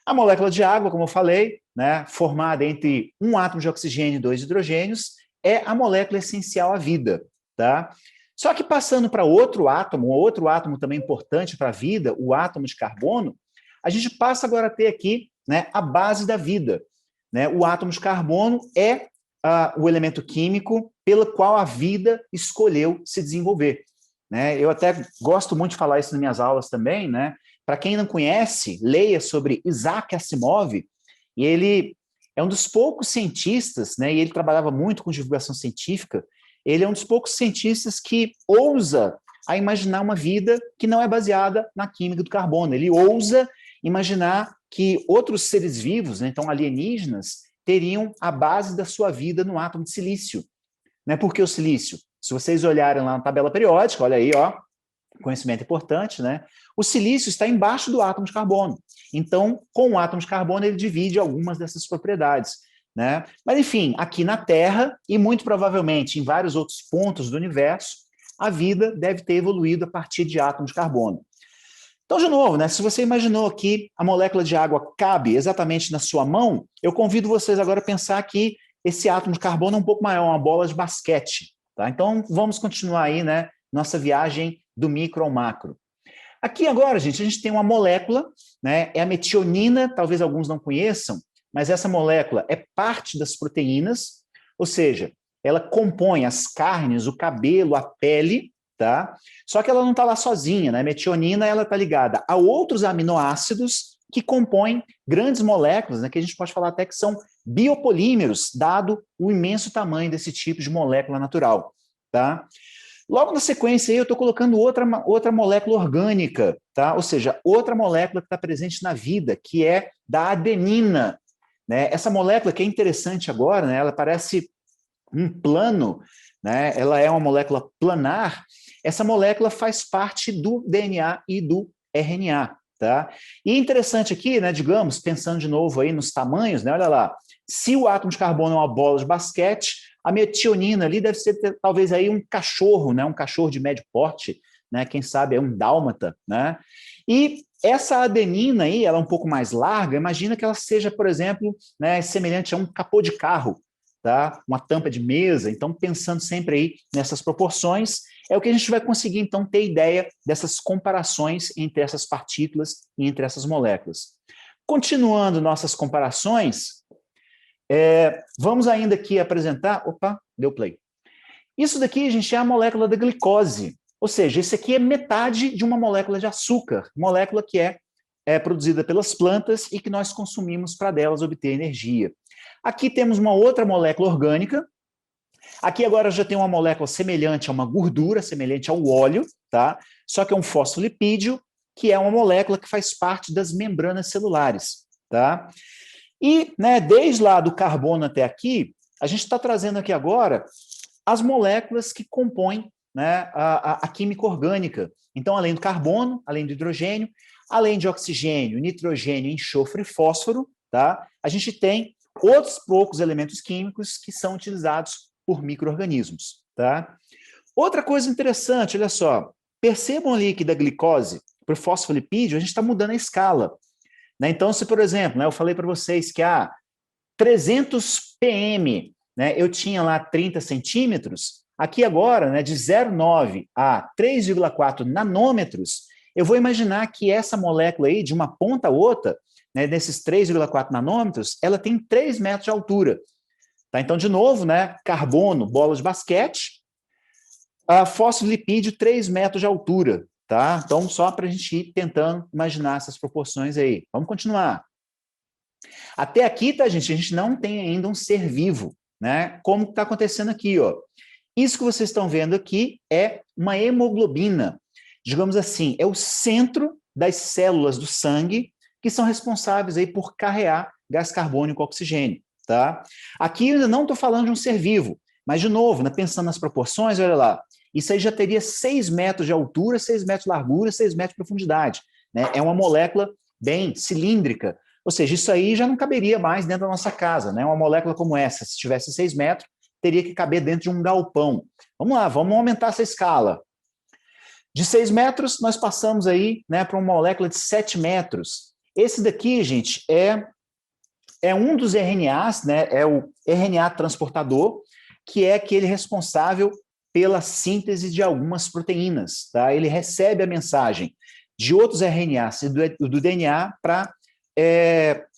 A molécula de água, como eu falei, né, formada entre um átomo de oxigênio e dois hidrogênios, é a molécula essencial à vida, tá? Só que passando para outro átomo também importante para a vida, o átomo de carbono, a gente passa agora a ter aqui, né, a base da vida. Né? O átomo de carbono é o elemento químico pelo qual a vida escolheu se desenvolver. Né? Eu até gosto muito de falar isso nas minhas aulas também, né? para quem não conhece, leia sobre Isaac Asimov, e ele é um dos poucos cientistas, né, e ele trabalhava muito com divulgação científica, ele é um dos poucos cientistas que ousa a imaginar uma vida que não é baseada na química do carbono. Ele ousa imaginar que outros seres vivos, né, então alienígenas, teriam a base da sua vida no átomo de silício. Né? Por que o silício? Se vocês olharem lá na tabela periódica, olha aí, ó, conhecimento importante, né? O silício está embaixo do átomo de carbono. Então, com o átomo de carbono, ele divide algumas dessas propriedades. Né? Mas, enfim, aqui na Terra, e muito provavelmente em vários outros pontos do universo, a vida deve ter evoluído a partir de átomos de carbono. Então, de novo, né, se você imaginou que a molécula de água cabe exatamente na sua mão, eu convido vocês agora a pensar que esse átomo de carbono é um pouco maior, uma bola de basquete. Tá? Então, vamos continuar aí, né, nossa viagem do micro ao macro. Aqui agora, gente, a gente tem uma molécula, né, é a metionina, talvez alguns não conheçam, mas essa molécula é parte das proteínas, ou seja, ela compõe as carnes, o cabelo, a pele, tá? Só que ela não está lá sozinha, né? A metionina, ela está ligada a outros aminoácidos que compõem grandes moléculas, né, que a gente pode falar até que são biopolímeros, dado o imenso tamanho desse tipo de molécula natural, tá? Logo na sequência aí eu estou colocando outra molécula orgânica, tá? Ou seja, outra molécula que está presente na vida, que é da adenina, né? Essa molécula que é interessante agora, né? Ela parece um plano, né? Ela é uma molécula planar. Essa molécula faz parte do DNA e do RNA, tá? E interessante aqui, né? Digamos, pensando de novo aí nos tamanhos, né? Olha lá, se o átomo de carbono é uma bola de basquete, a metionina ali deve ser talvez aí um cachorro, né? Um cachorro de médio porte, né? Quem sabe é um dálmata, né? E essa adenina aí, ela é um pouco mais larga, imagina que ela seja, por exemplo, né, semelhante a um capô de carro, tá? Uma tampa de mesa. Então, pensando sempre aí nessas proporções, é o que a gente vai conseguir, então, ter ideia dessas comparações entre essas partículas e entre essas moléculas. Continuando nossas comparações, vamos ainda aqui apresentar... Opa, deu play. Isso daqui, gente, é a molécula da glicose. Ou seja, isso aqui é metade de uma molécula de açúcar, molécula que é produzida pelas plantas e que nós consumimos para delas obter energia. Aqui temos uma outra molécula orgânica. Aqui agora já tem uma molécula semelhante a uma gordura, semelhante ao óleo, tá? Só que é um fosfolipídio, que é uma molécula que faz parte das membranas celulares, tá? E, né, desde lá do carbono até aqui, a gente está trazendo aqui agora as moléculas que compõem, né, a química orgânica. Então, além do carbono, além do hidrogênio, além de oxigênio, nitrogênio, enxofre e fósforo, tá? A gente tem outros poucos elementos químicos que são utilizados por micro-organismos, tá? Outra coisa interessante, olha só, percebam ali que da glicose para o fosfolipídio, a gente está mudando a escala. Né? Então, se, por exemplo, né, eu falei para vocês que 300 ppm, né, eu tinha lá 30 centímetros, aqui agora, né, de 0,9 a 3,4 nanômetros, eu vou imaginar que essa molécula aí, de uma ponta a outra, né, desses 3,4 nanômetros, ela tem 3 metros de altura. Tá? Então, de novo, né, carbono, bola de basquete, fosfolipídio, 3 metros de altura. Tá? Então, só para a gente ir tentando imaginar essas proporções aí. Vamos continuar. Até aqui, tá, gente? A gente não tem ainda um ser vivo, né? Como está acontecendo aqui, ó. Isso que vocês estão vendo aqui é uma hemoglobina. Digamos assim, é o centro das células do sangue que são responsáveis aí por carrear gás carbônico e oxigênio, tá? Aqui eu ainda não estou falando de um ser vivo, mas, de novo, né, pensando nas proporções, olha lá, isso aí já teria 6 metros de altura, 6 metros de largura, 6 metros de profundidade. Né? É uma molécula bem cilíndrica, ou seja, isso aí já não caberia mais dentro da nossa casa. Né? Uma molécula como essa, se tivesse 6 metros, teria que caber dentro de um galpão. Vamos lá, vamos aumentar essa escala. De 6 metros, nós passamos aí, né, para uma molécula de 7 metros. Esse daqui, gente, é um dos RNAs, né, é o RNA transportador, que é aquele responsável pela síntese de algumas proteínas. Tá? Ele recebe a mensagem de outros RNAs do DNA para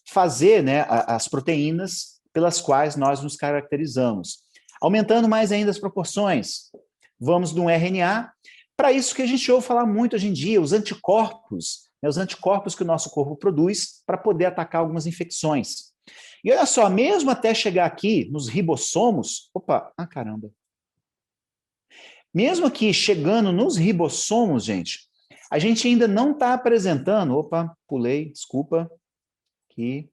fazer, né, as proteínas pelas quais nós nos caracterizamos. Aumentando mais ainda as proporções, vamos de um RNA para isso que a gente ouve falar muito hoje em dia, os anticorpos. né, os anticorpos que o nosso corpo produz para poder atacar algumas infecções. E olha só, mesmo até chegar aqui nos ribossomos, caramba. Mesmo aqui chegando nos ribossomos, gente, a gente ainda não está apresentando, pulei, desculpa, aqui.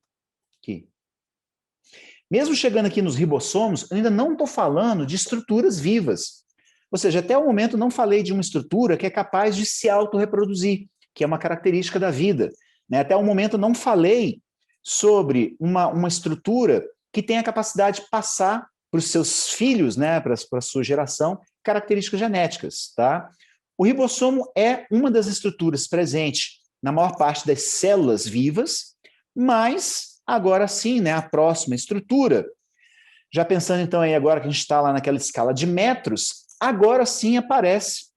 Mesmo chegando aqui nos ribossomos, eu ainda não estou falando de estruturas vivas. Ou seja, até o momento não falei de uma estrutura que é capaz de se autorreproduzir, que é uma característica da vida. Né? Até o momento não falei sobre uma estrutura que tem a capacidade de passar para os seus filhos, né, para a sua geração, características genéticas. Tá? O ribossomo é uma das estruturas presentes na maior parte das células vivas, mas agora sim, né, a próxima estrutura, já pensando então aí agora que a gente está lá naquela escala de metros, agora sim aparece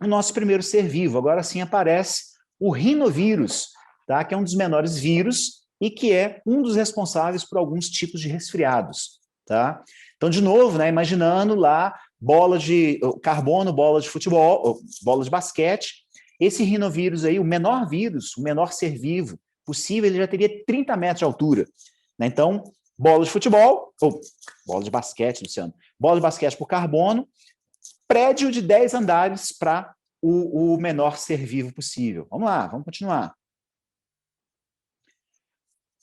o nosso primeiro ser vivo, agora sim aparece o rinovírus, tá? Que é um dos menores vírus e que é um dos responsáveis por alguns tipos de resfriados. Tá? Então, de novo, né, imaginando lá bola de carbono, bola de futebol, bola de basquete, esse rinovírus aí, o menor vírus, o menor ser vivo possível, ele já teria 30 metros de altura. Né? Então, bola de futebol, ou bola de basquete, Luciano, bola de basquete por carbono, prédio de 10 andares para o menor ser vivo possível. Vamos lá, vamos continuar.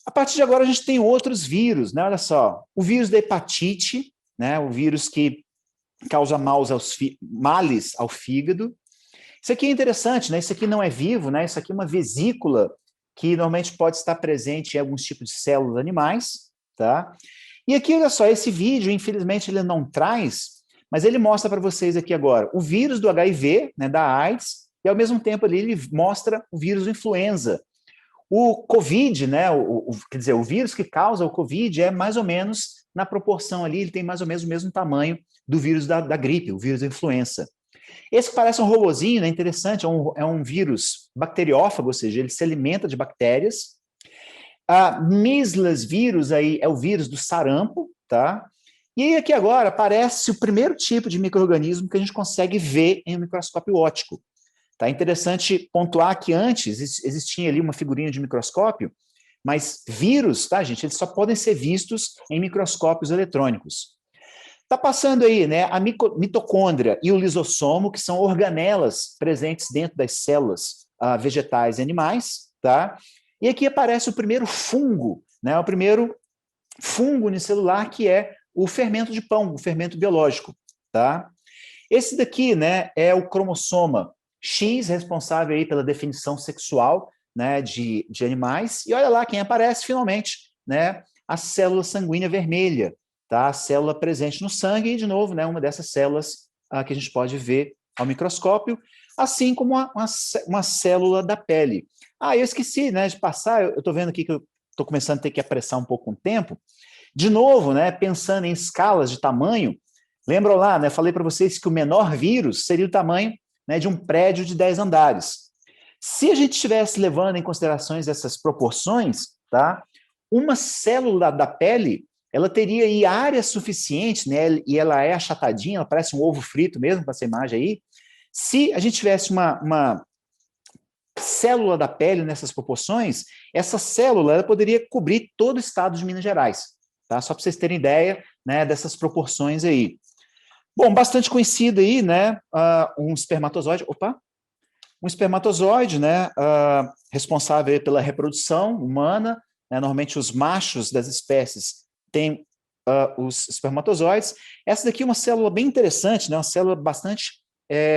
A partir de agora, a gente tem outros vírus, né? Olha só, o vírus da hepatite, né? O vírus que causa males ao fígado. Isso aqui é interessante, né? Isso aqui não é vivo, né? Isso aqui é uma vesícula que normalmente pode estar presente em alguns tipos de células animais, tá? E aqui, olha só, esse vídeo, infelizmente, ele não traz, mas ele mostra para vocês aqui agora o vírus do HIV, né, da AIDS, e ao mesmo tempo ali ele mostra o vírus do influenza. O COVID, né, quer dizer, o vírus que causa o COVID é mais ou menos na proporção ali, ele tem mais ou menos o mesmo tamanho do vírus da gripe, o vírus da influenza. Esse que parece um robozinho, né, interessante, é um vírus bacteriófago, ou seja, ele se alimenta de bactérias. A Measles vírus aí é o vírus do sarampo, tá? E aí aqui agora aparece o primeiro tipo de micro-organismo que a gente consegue ver em um microscópio óptico. Tá interessante pontuar que antes existia ali uma figurinha de microscópio, mas vírus, tá, gente, eles só podem ser vistos em microscópios eletrônicos. Tá passando aí, né, a mitocôndria e o lisossomo, que são organelas presentes dentro das células vegetais e animais, tá? E aqui aparece o primeiro fungo, né, o primeiro fungo unicelular, que é o fermento de pão, o fermento biológico, tá? Esse daqui, né, é o cromossoma X, responsável aí pela definição sexual, né, de animais, e olha lá quem aparece finalmente, né, a célula sanguínea vermelha, tá? A célula presente no sangue, e de novo, né, uma dessas células que a gente pode ver ao microscópio, assim como uma célula da pele. Eu esqueci, né, de passar, eu estou vendo aqui que eu estou começando a ter que apressar um pouco o tempo, de novo, né, pensando em escalas de tamanho, lembram lá, né, falei para vocês que o menor vírus seria o tamanho, né, de um prédio de 10 andares. Se a gente estivesse levando em considerações essas proporções, tá, uma célula da pele, ela teria aí área suficiente, né, e ela é achatadinha, ela parece um ovo frito mesmo, com essa imagem aí. Se a gente tivesse uma célula da pele nessas proporções, essa célula ela poderia cobrir todo o estado de Minas Gerais. Tá? Só para vocês terem ideia, né, dessas proporções aí. Bom, bastante conhecido aí, né, um espermatozoide, um espermatozoide, né, responsável pela reprodução humana, né, normalmente os machos das espécies têm os espermatozoides. Essa daqui é uma célula bem interessante, né, uma célula bastante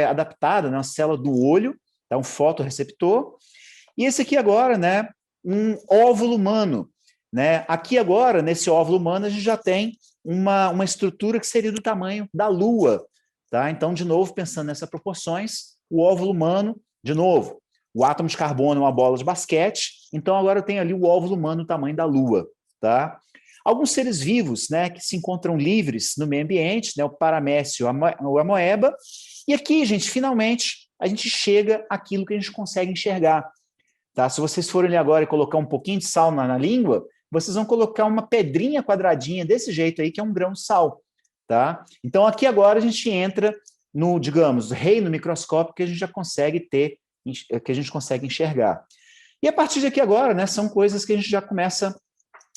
adaptada, né, uma célula do olho, tá, um fotorreceptor. E esse aqui agora, né, um óvulo humano. Né? Aqui agora, nesse óvulo humano, a gente já tem uma estrutura que seria do tamanho da Lua. Tá? Então, de novo, pensando nessas proporções, o óvulo humano, de novo, o átomo de carbono é uma bola de basquete, então agora eu tenho ali o óvulo humano do tamanho da Lua. Tá? Alguns seres vivos, né, que se encontram livres no meio ambiente, né, o paramécio, o amoeba, e aqui, gente, finalmente, a gente chega àquilo que a gente consegue enxergar. Tá? Se vocês forem ali agora e colocar um pouquinho de sal na língua, vocês vão colocar uma pedrinha quadradinha desse jeito aí, que é um grão de sal. Tá? Então, aqui agora a gente entra no, digamos, reino microscópico que a gente já consegue ter, que a gente consegue enxergar. E a partir daqui agora, né, são coisas que a gente já começa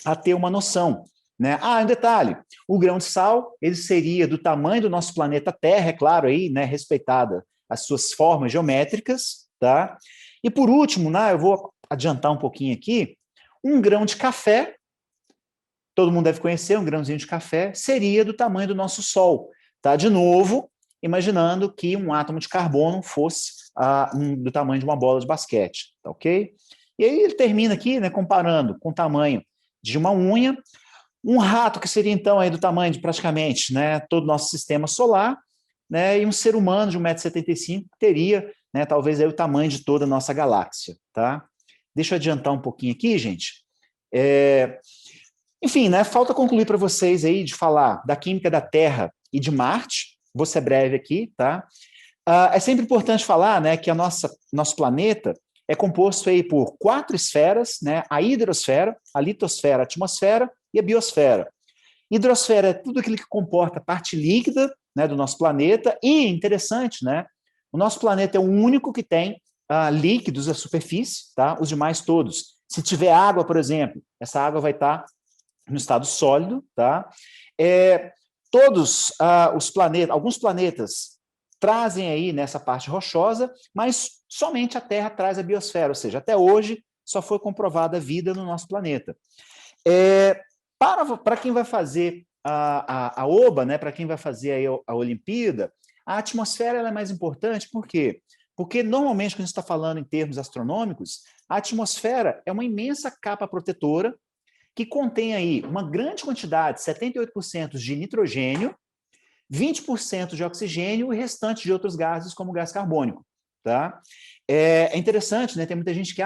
a ter uma noção, né? Um detalhe, o grão de sal, ele seria do tamanho do nosso planeta Terra, é claro aí, né, respeitada as suas formas geométricas, tá? E por último, né, eu vou adiantar um pouquinho aqui, um grão de café, todo mundo deve conhecer, um grãozinho de café, seria do tamanho do nosso Sol, tá? De novo, imaginando que um átomo de carbono fosse do tamanho de uma bola de basquete, tá ok? E aí ele termina aqui, né, comparando com o tamanho de uma unha, um rato que seria então aí do tamanho de praticamente, né, todo o nosso sistema solar, né, e um ser humano de 1,75 m teria, né, talvez aí o tamanho de toda a nossa galáxia, tá? Deixa eu adiantar um pouquinho aqui, gente. Enfim, né, falta concluir para vocês aí de falar da química da Terra e de Marte, vou ser breve aqui, tá? É sempre importante falar, né, que nosso planeta é composto aí por 4 esferas, né, a hidrosfera, a litosfera, a atmosfera e a biosfera. Hidrosfera é tudo aquilo que comporta a parte líquida, né, do nosso planeta, e interessante, né, o nosso planeta é o único que tem líquidos à superfície, tá? Os demais todos. Se tiver água, por exemplo, essa água vai estar no estado sólido, tá? Todos os planetas, alguns planetas trazem aí nessa parte rochosa, mas somente a Terra traz a biosfera, ou seja, até hoje só foi comprovada a vida no nosso planeta. Para quem vai fazer a OBA, né, para quem vai fazer aí a Olimpíada, a atmosfera ela é mais importante, por quê? Porque normalmente, quando a gente está falando em termos astronômicos, a atmosfera é uma imensa capa protetora que contém aí uma grande quantidade, 78% de nitrogênio, 20% de oxigênio e o restante de outros gases, como o gás carbônico. Tá? É interessante, né? Tem muita gente que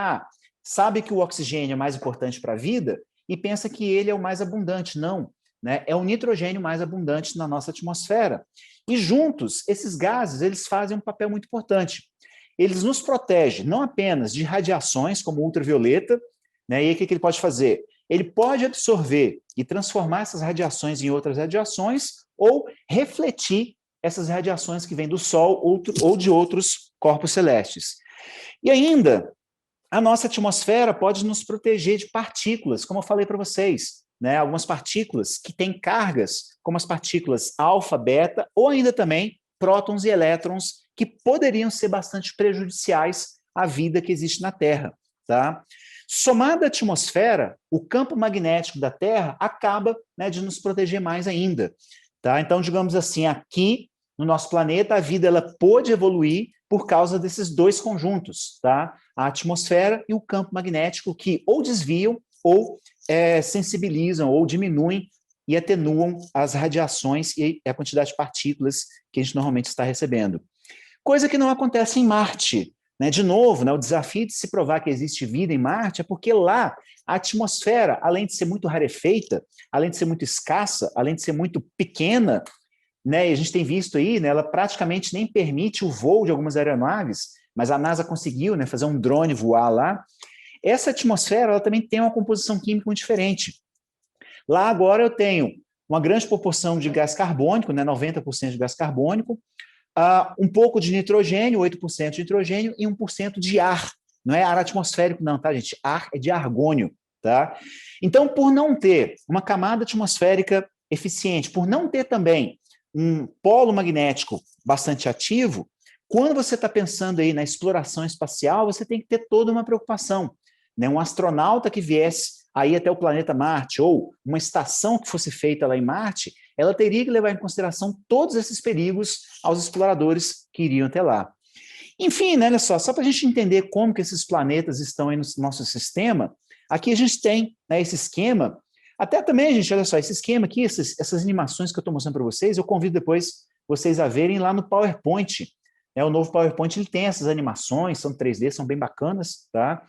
sabe que o oxigênio é mais importante para a vida e pensa que ele é o mais abundante. Não, né? É o nitrogênio mais abundante na nossa atmosfera. E juntos, esses gases, eles fazem um papel muito importante. Eles nos protegem não apenas de radiações como ultravioleta, né? E aí o que ele pode fazer? Ele pode absorver e transformar essas radiações em outras radiações ou refletir essas radiações que vêm do Sol ou de outros corpos celestes. E ainda, a nossa atmosfera pode nos proteger de partículas, como eu falei para vocês, né? Algumas partículas que têm cargas, como as partículas alfa, beta, ou ainda também prótons e elétrons, que poderiam ser bastante prejudiciais à vida que existe na Terra, tá? Somado à atmosfera, o campo magnético da Terra acaba, né, de nos proteger mais ainda. Tá? Então, digamos assim, aqui no nosso planeta, a vida ela pôde evoluir por causa desses dois conjuntos, tá? A atmosfera e o campo magnético, que ou desviam ou sensibilizam ou diminuem e atenuam as radiações e a quantidade de partículas que a gente normalmente está recebendo. Coisa que não acontece em Marte. Né? De novo, né, o desafio de se provar que existe vida em Marte é porque lá a atmosfera, além de ser muito rarefeita, além de ser muito escassa, além de ser muito pequena, né, e a gente tem visto aí, né, ela praticamente nem permite o voo de algumas aeronaves, mas a NASA conseguiu, né, fazer um drone voar lá. Essa atmosfera ela também tem uma composição química muito diferente. Lá agora eu tenho uma grande proporção de gás carbônico, né, 90% de gás carbônico, um pouco de nitrogênio, 8% de nitrogênio e 1% de ar. Não é ar atmosférico, não, tá, gente? Ar é de argônio, tá? Então, por não ter uma camada atmosférica eficiente, por não ter também um polo magnético bastante ativo, quando você está pensando aí na exploração espacial, você tem que ter toda uma preocupação. Né? Um astronauta que viesse aí até o planeta Marte, ou uma estação que fosse feita lá em Marte, ela teria que levar em consideração todos esses perigos aos exploradores que iriam até lá. Enfim, né, olha só para a gente entender como que esses planetas estão aí no nosso sistema, aqui a gente tem, né, esse esquema, até também, gente, olha só, esse esquema aqui, essas animações que eu estou mostrando para vocês, eu convido depois vocês a verem lá no PowerPoint. O novo PowerPoint ele tem essas animações, são 3D, são bem bacanas, tá?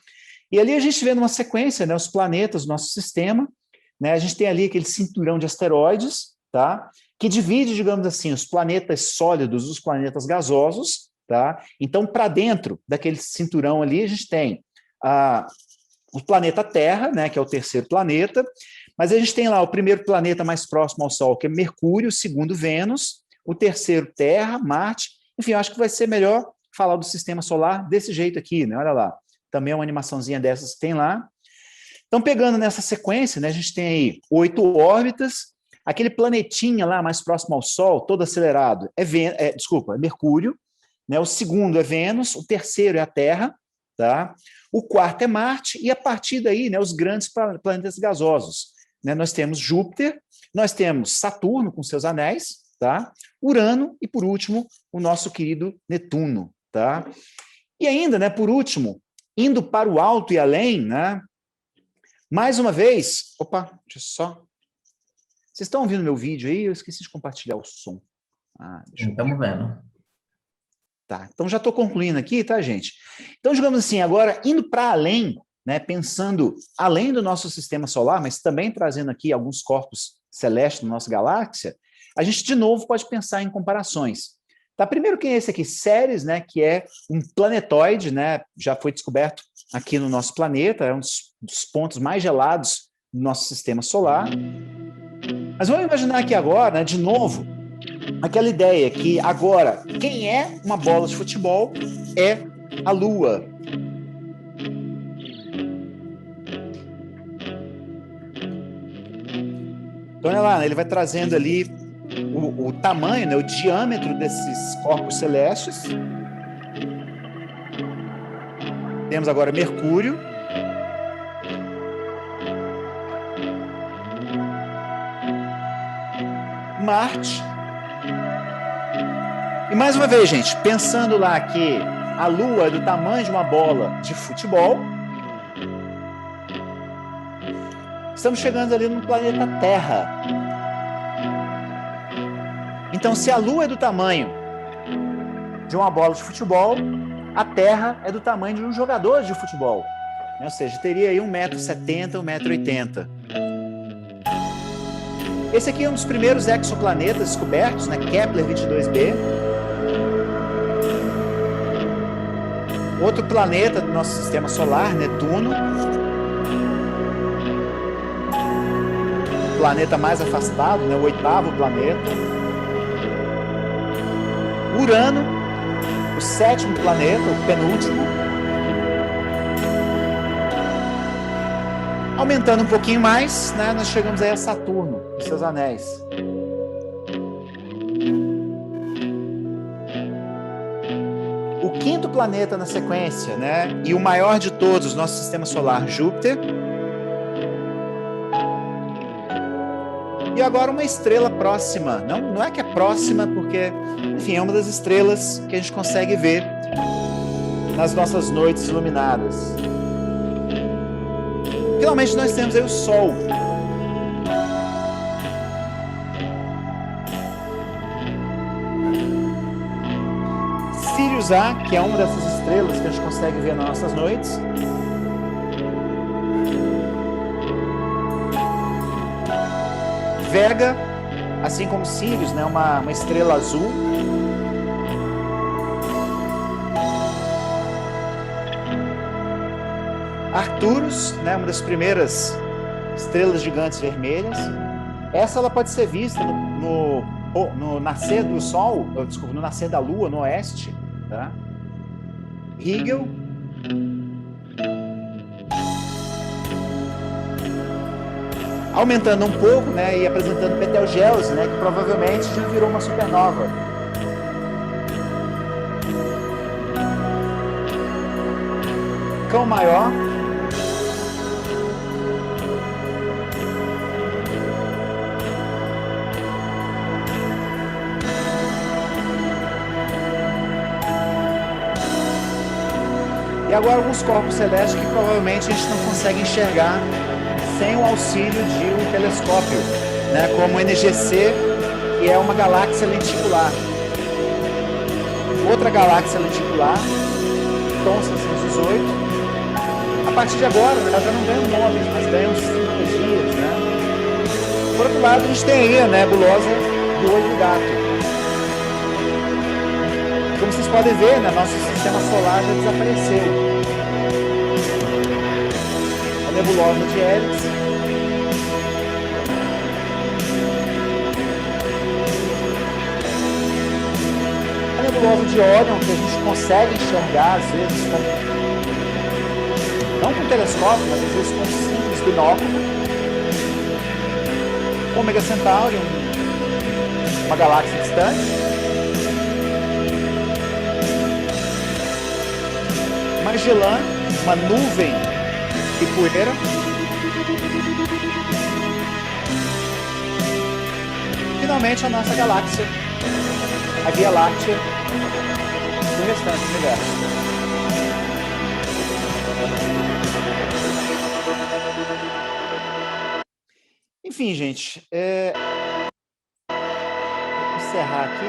E ali a gente vê numa sequência, né, os planetas do nosso sistema, né, a gente tem ali aquele cinturão de asteroides, tá, que divide, digamos assim, os planetas sólidos dos planetas gasosos, tá? Então, para dentro daquele cinturão ali, a gente tem o planeta Terra, né, que é o terceiro planeta, mas a gente tem lá o primeiro planeta mais próximo ao Sol, que é Mercúrio, o segundo Vênus, o terceiro Terra, Marte, enfim, eu acho que vai ser melhor falar do sistema solar desse jeito aqui, né, olha lá. também é uma animaçãozinha dessas que tem lá. Então, pegando nessa sequência, né, a gente tem aí 8 órbitas, aquele planetinha lá mais próximo ao Sol, todo acelerado, é Mercúrio, né, o segundo é Vênus, o terceiro é a Terra, tá? O quarto é Marte, e a partir daí, né, os grandes planetas gasosos. Né, nós temos Júpiter, nós temos Saturno com seus anéis, tá? Urano e, por último, o nosso querido Netuno. Tá? E ainda, né, por último, indo para o alto e além, né, mais uma vez, opa, deixa eu só... Vocês estão ouvindo meu vídeo aí? Eu esqueci de compartilhar o som. Estamos vendo. Tá, então já estou concluindo aqui, tá, gente? Então, digamos assim, agora, indo para além, né, pensando além do nosso sistema solar, mas também trazendo aqui alguns corpos celestes da nossa galáxia, a gente, de novo, pode pensar em comparações. Tá, primeiro que é esse aqui, Ceres, né, que é um planetoide, né, já foi descoberto aqui no nosso planeta, é um dos pontos mais gelados do nosso sistema solar. Mas vamos imaginar aqui agora, né, de novo, aquela ideia que agora, quem é uma bola de futebol é a Lua. Então, olha lá, ele vai trazendo ali o tamanho, né, o diâmetro desses corpos celestes. Temos agora Mercúrio. Marte. E mais uma vez, gente, pensando lá que a Lua é do tamanho de uma bola de futebol, estamos chegando ali no planeta Terra. Então, se a Lua é do tamanho de uma bola de futebol, a Terra é do tamanho de um jogador de futebol. Ou seja, teria aí 1,70 m, 1,80 m. Esse aqui é um dos primeiros exoplanetas descobertos, né? Kepler 22b. Outro planeta do nosso sistema solar, Netuno. O planeta mais afastado, né? O 8º planeta. Urano, o 7º planeta, o penúltimo. Aumentando um pouquinho mais, né, nós chegamos aí a Saturno, com seus anéis. O 5º planeta na sequência, né, e o maior de todos, nosso sistema solar, Júpiter. E agora uma estrela próxima. Não é que é próxima, porque, enfim, é uma das estrelas que a gente consegue ver nas nossas noites iluminadas. Finalmente nós temos aí o Sol. Sirius A, que é uma dessas estrelas que a gente consegue ver nas nossas noites. Vega, assim como Sirius, né, uma estrela azul. Arcturus, né, uma das primeiras estrelas gigantes vermelhas. Essa ela pode ser vista no nascer do Sol, desculpa, no nascer da Lua, no oeste. Tá? Rigel. Aumentando um pouco, né, e apresentando Betelgeuse, né, que provavelmente já virou uma supernova. Cão Maior. E agora alguns corpos celestes que provavelmente a gente não consegue enxergar sem o auxílio de um telescópio, né, como o NGC, que é uma galáxia lenticular. Outra galáxia lenticular, Tom 618. A partir de agora, ela já não ganha nomes, mas ganha simbologias, né? Por outro lado, a gente tem aí a nebulosa do Olho do Gato. Como vocês podem ver, né, nosso sistema solar já desapareceu. A nebulosa de Helix. A nebulosa de Órion, que a gente consegue enxergar, às vezes, não com telescópio, mas às vezes com um simples binóculo. Ômega Centauri, uma galáxia distante. Magellan, uma nuvem de poeira. Finalmente, a nossa galáxia, a Via Láctea do restante do universo. Enfim, gente, vou encerrar aqui.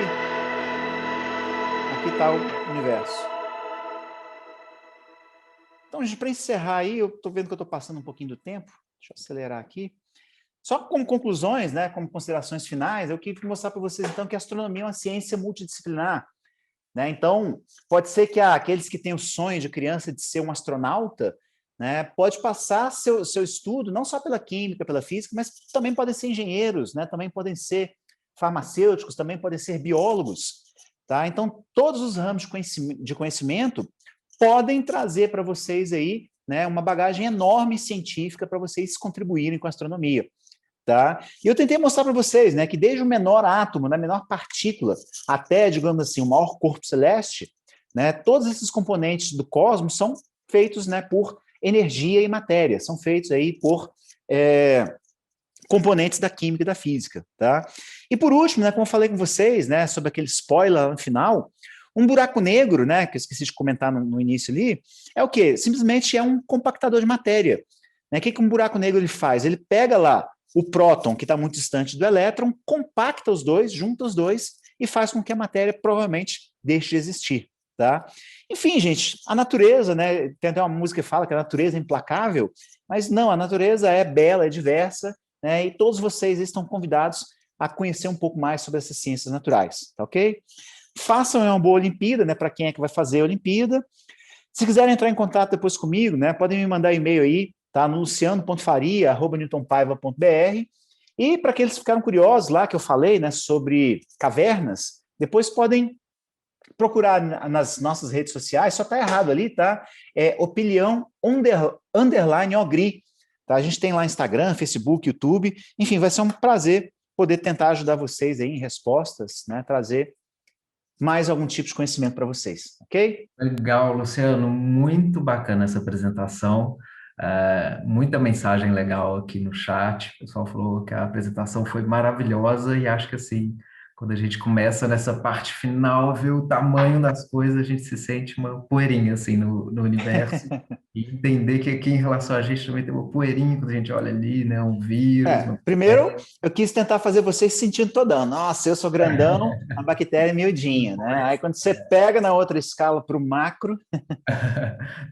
Aqui está o universo. Então, gente, para encerrar aí, eu estou vendo que eu estou passando um pouquinho do tempo. Deixa eu acelerar aqui. Só como conclusões, né, como considerações finais, eu queria mostrar para vocês, então, que a astronomia é uma ciência multidisciplinar. Né? Então, pode ser que aqueles que têm o sonho de criança de ser um astronauta, né, pode passar seu estudo não só pela química, pela física, mas também podem ser engenheiros, né, também podem ser farmacêuticos, também podem ser biólogos. Tá? Então, todos os ramos de conhecimento podem trazer para vocês aí, né, uma bagagem enorme científica para vocês contribuírem com a astronomia. Tá? E eu tentei mostrar para vocês, né, que desde o menor átomo, na menor partícula, até, digamos assim, o maior corpo celeste, né, todos esses componentes do cosmos são feitos, né, por energia e matéria, são feitos aí por componentes da química e da física. Tá? E por último, né, como eu falei com vocês, né, sobre aquele spoiler no final, um buraco negro, né, que eu esqueci de comentar no início ali, é o quê? Simplesmente é um compactador de matéria. Né? O que um buraco negro ele faz? Ele pega lá o próton, que está muito distante do elétron, compacta os dois, junta os dois e faz com que a matéria provavelmente deixe de existir. Tá? Enfim, gente, a natureza, né, tem até uma música que fala que a natureza é implacável, mas não, a natureza é bela, é diversa, né, e todos vocês estão convidados a conhecer um pouco mais sobre essas ciências naturais, tá ok? Façam uma boa Olimpíada, né, para quem é que vai fazer a Olimpíada. Se quiserem entrar em contato depois comigo, né, podem me mandar e-mail aí, tá, no luciano.faria@newtonpaiva.br. E para aqueles que ficaram curiosos lá, que eu falei, né, sobre cavernas, depois podem procurar nas nossas redes sociais, só está errado ali, tá? É Opinião _ Ogri. Tá? A gente tem lá Instagram, Facebook, YouTube, enfim, vai ser um prazer poder tentar ajudar vocês aí em respostas, né, trazer mais algum tipo de conhecimento para vocês, ok? Legal, Luciano, muito bacana essa apresentação. Muita mensagem legal aqui no chat. O pessoal falou que a apresentação foi maravilhosa e acho que assim, quando a gente começa nessa parte final, ver o tamanho das coisas, a gente se sente uma poeirinha assim no universo. E entender que aqui em relação a gente também tem uma poeirinha quando a gente olha ali, né? Um vírus, uma Primeiro, eu quis tentar fazer vocês se sentindo todão. Nossa, eu sou grandão, a bactéria é miudinha, né? Aí quando você pega na outra escala para o macro...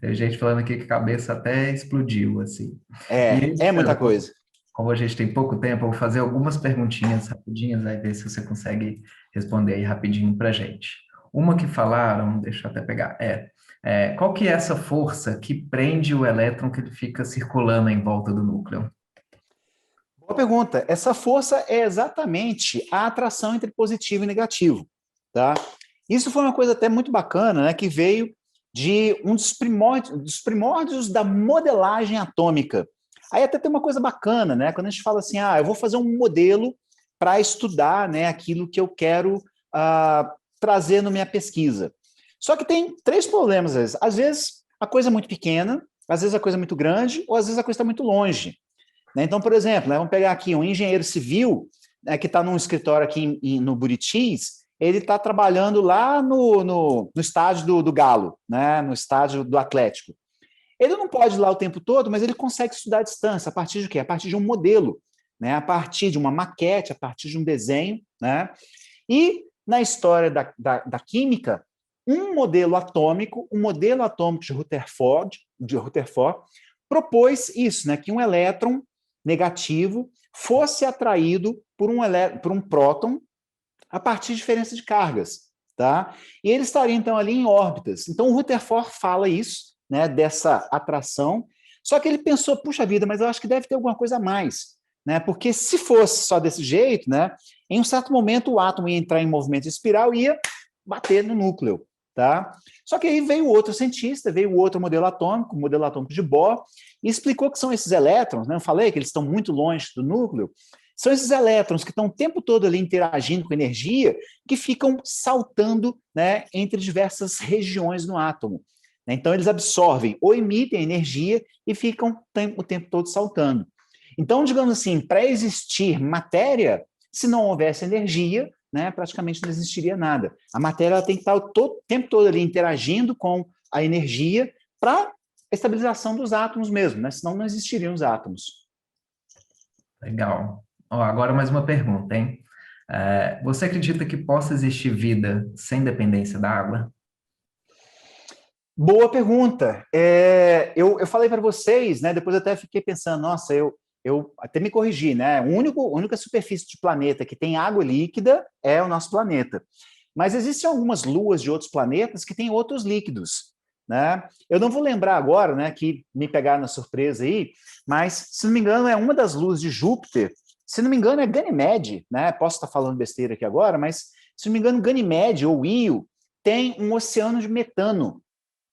Tem gente falando aqui que a cabeça até explodiu, assim. É muita coisa. Como a gente tem pouco tempo, eu vou fazer algumas perguntinhas rapidinhas, aí ver se você consegue responder aí rapidinho para gente. Uma que falaram, deixa eu até pegar, qual que é essa força que prende o elétron que ele fica circulando em volta do núcleo? Boa pergunta. Essa força é exatamente a atração entre positivo e negativo. Tá? Isso foi uma coisa até muito bacana, né, que veio de um dos primórdios da modelagem atômica. Aí até tem uma coisa bacana, né, quando a gente fala assim, eu vou fazer um modelo para estudar, né, aquilo que eu quero trazer na minha pesquisa. Só que tem 3 problemas, às vezes. Às vezes a coisa é muito pequena, às vezes a coisa é muito grande, ou às vezes a coisa está muito longe. Então, por exemplo, vamos pegar aqui um engenheiro civil, né, que está num escritório aqui no Buritis, ele está trabalhando lá no estádio do Galo, né, no estádio do Atlético. Ele não pode ir lá o tempo todo, mas ele consegue estudar à distância. A partir de quê? A partir de um modelo, né, a partir de uma maquete, a partir de um desenho. Né? E na história da química, um modelo atômico de Rutherford propôs isso, né, que um elétron negativo fosse atraído por um próton a partir de diferença de cargas. Tá? E ele estaria, então, ali em órbitas. Então, o Rutherford fala isso, né, dessa atração, só que ele pensou, puxa vida, mas eu acho que deve ter alguma coisa a mais. Né? Porque se fosse só desse jeito, né, em um certo momento o átomo ia entrar em movimento de espiral e ia bater no núcleo. Tá? Só que aí veio outro cientista, veio outro modelo atômico de Bohr, e explicou que são esses elétrons, né? Eu falei que eles estão muito longe do núcleo, são esses elétrons que estão o tempo todo ali interagindo com energia, que ficam saltando, né, entre diversas regiões no átomo. Então, eles absorvem ou emitem energia e ficam o tempo todo saltando. Então, digamos assim, para existir matéria, se não houvesse energia, né, praticamente não existiria nada. A matéria ela tem que estar o tempo todo ali interagindo com a energia para a estabilização dos átomos mesmo, né? Senão não existiriam os átomos. Legal. Ó, agora mais uma pergunta, hein? Você acredita que possa existir vida sem dependência da água? Boa pergunta. Eu falei para vocês, né? Depois eu até fiquei pensando, nossa, eu até me corrigi, né? A única superfície de planeta que tem água líquida é o nosso planeta. Mas existem algumas luas de outros planetas que têm outros líquidos, né? Eu não vou lembrar agora, né? Que me pegaram na surpresa aí, mas se não me engano é uma das luas de Júpiter. Se não me engano é Ganímede, né? Posso estar falando besteira aqui agora, mas se não me engano Ganímede ou Io tem um oceano de metano.